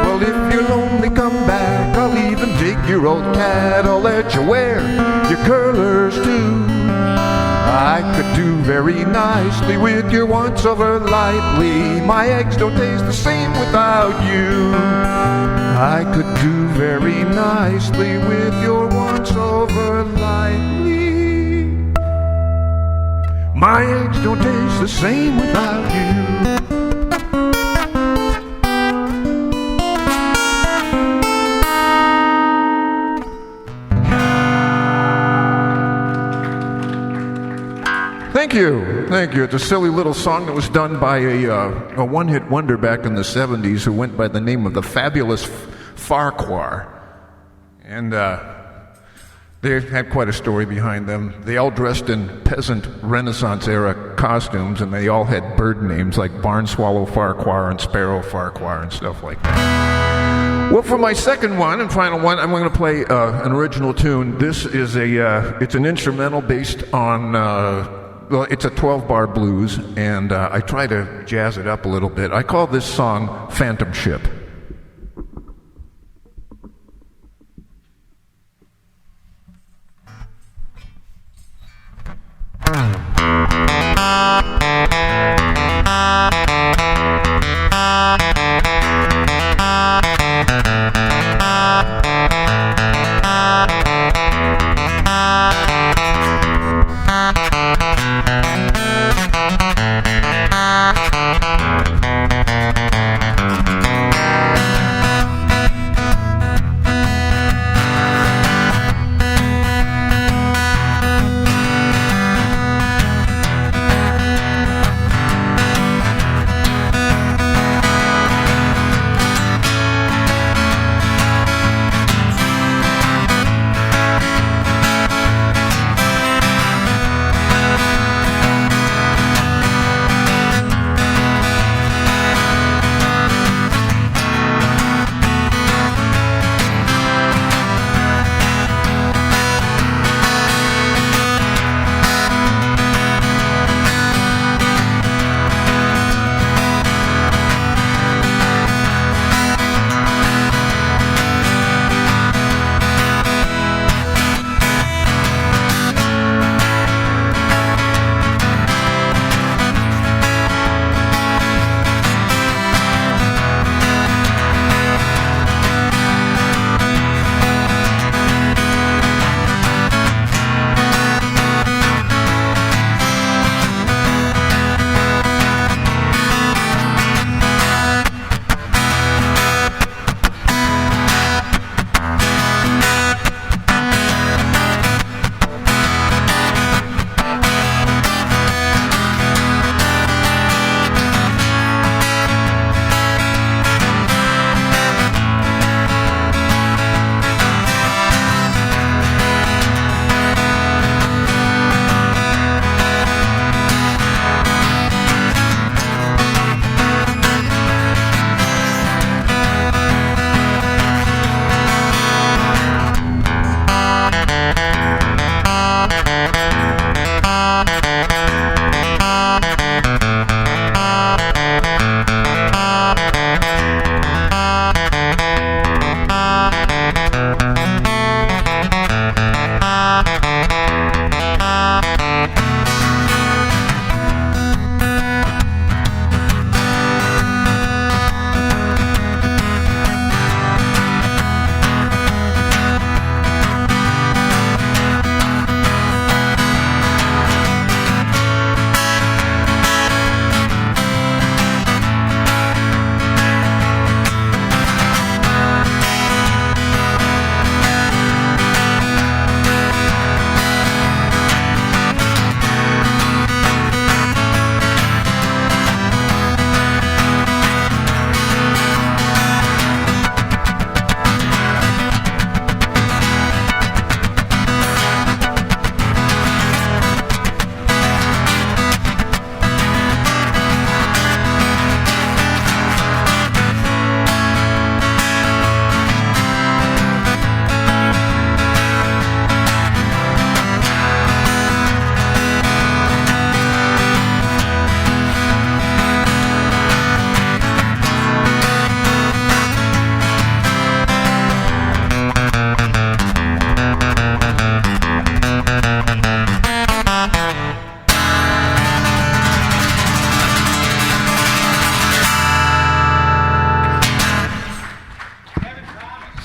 Well, if you'll only come back, I'll even dig your old cat. I'll let you wear your curlers too. I could do very nicely with your once over lightly. My eggs don't taste the same without you. I could do very nicely with your once over lightly. My eggs don't taste the same without you. Thank you. Thank you. It's a silly little song that was done by a one-hit wonder back in the 70s who went by the name of the Fabulous Farquhar. And they had quite a story behind them. They all dressed in peasant Renaissance-era costumes, and they all had bird names like Barn Swallow Farquhar and Sparrow Farquhar and stuff like that. Well, for my second one and final one, I'm going to play an original tune. This is it's an instrumental based on, well, it's a 12-bar blues, and I try to jazz it up a little bit. I call this song Phantom Ship.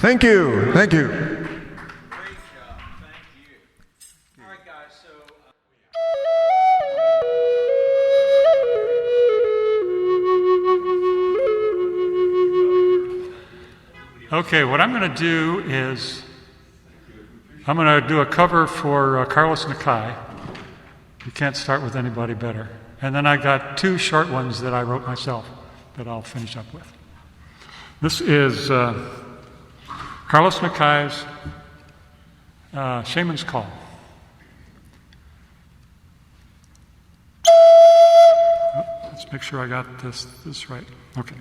Thank you. Thank you. Okay, what I'm going to do is I'm going to do a cover for Carlos Nakai. You can't start with anybody better. And then I got two short ones that I wrote myself that I'll finish up with. This is Carlos Nakai's Shaman's Call. Let's make sure I got this right. Okay.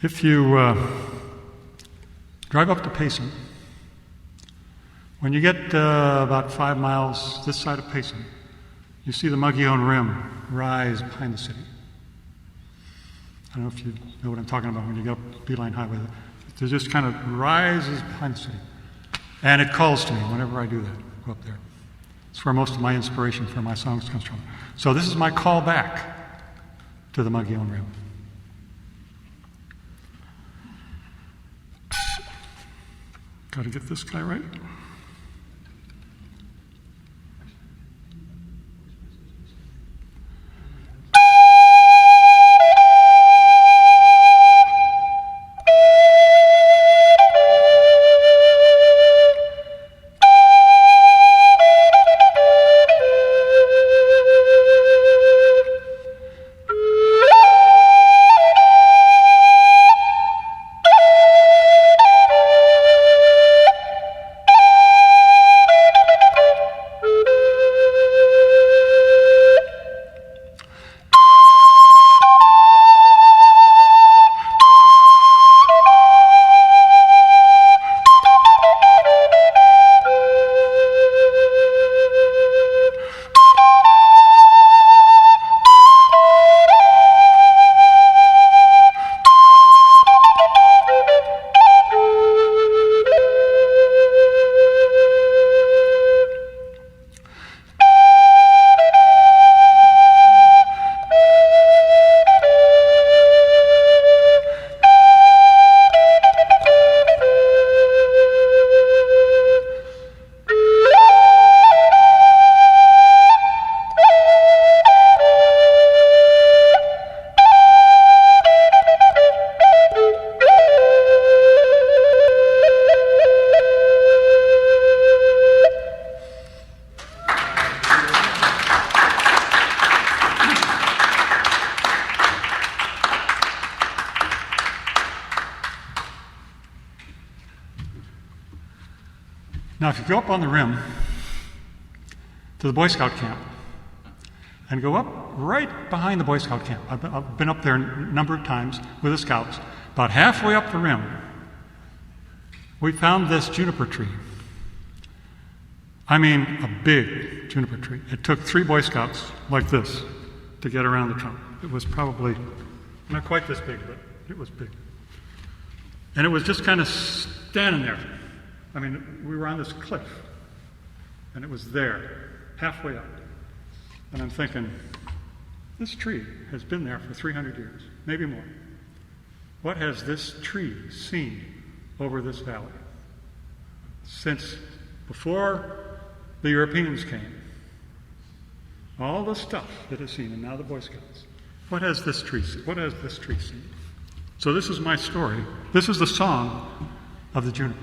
If you drive up to Payson, when you get about 5 miles this side of Payson, you see the Mogollon Rim rise behind the city. I don't know if you know what I'm talking about when you go up Beeline Highway. It just kind of rises behind the city. And it calls to me whenever I do that, go up there. It's where most of my inspiration for my songs comes from. So this is my call back to the Mogollon Rim. Got to get this guy right. Now, if you go up on the rim to the Boy Scout camp and go up right behind the Boy Scout camp, I've been up there a number of times with the Scouts, about halfway up the rim, we found this juniper tree. I mean, a big juniper tree. It took 3 Boy Scouts like this to get around the trunk. It was probably not quite this big, but it was big. And it was just kind of standing there. I mean, we were on this cliff, and it was there, halfway up. And I'm thinking, this tree has been there for 300 years, maybe more. What has this tree seen over this valley since before the Europeans came? All the stuff that it's seen, and now the Boy Scouts. What has this tree seen? What has this tree seen? So this is my story. This is the song of the juniper.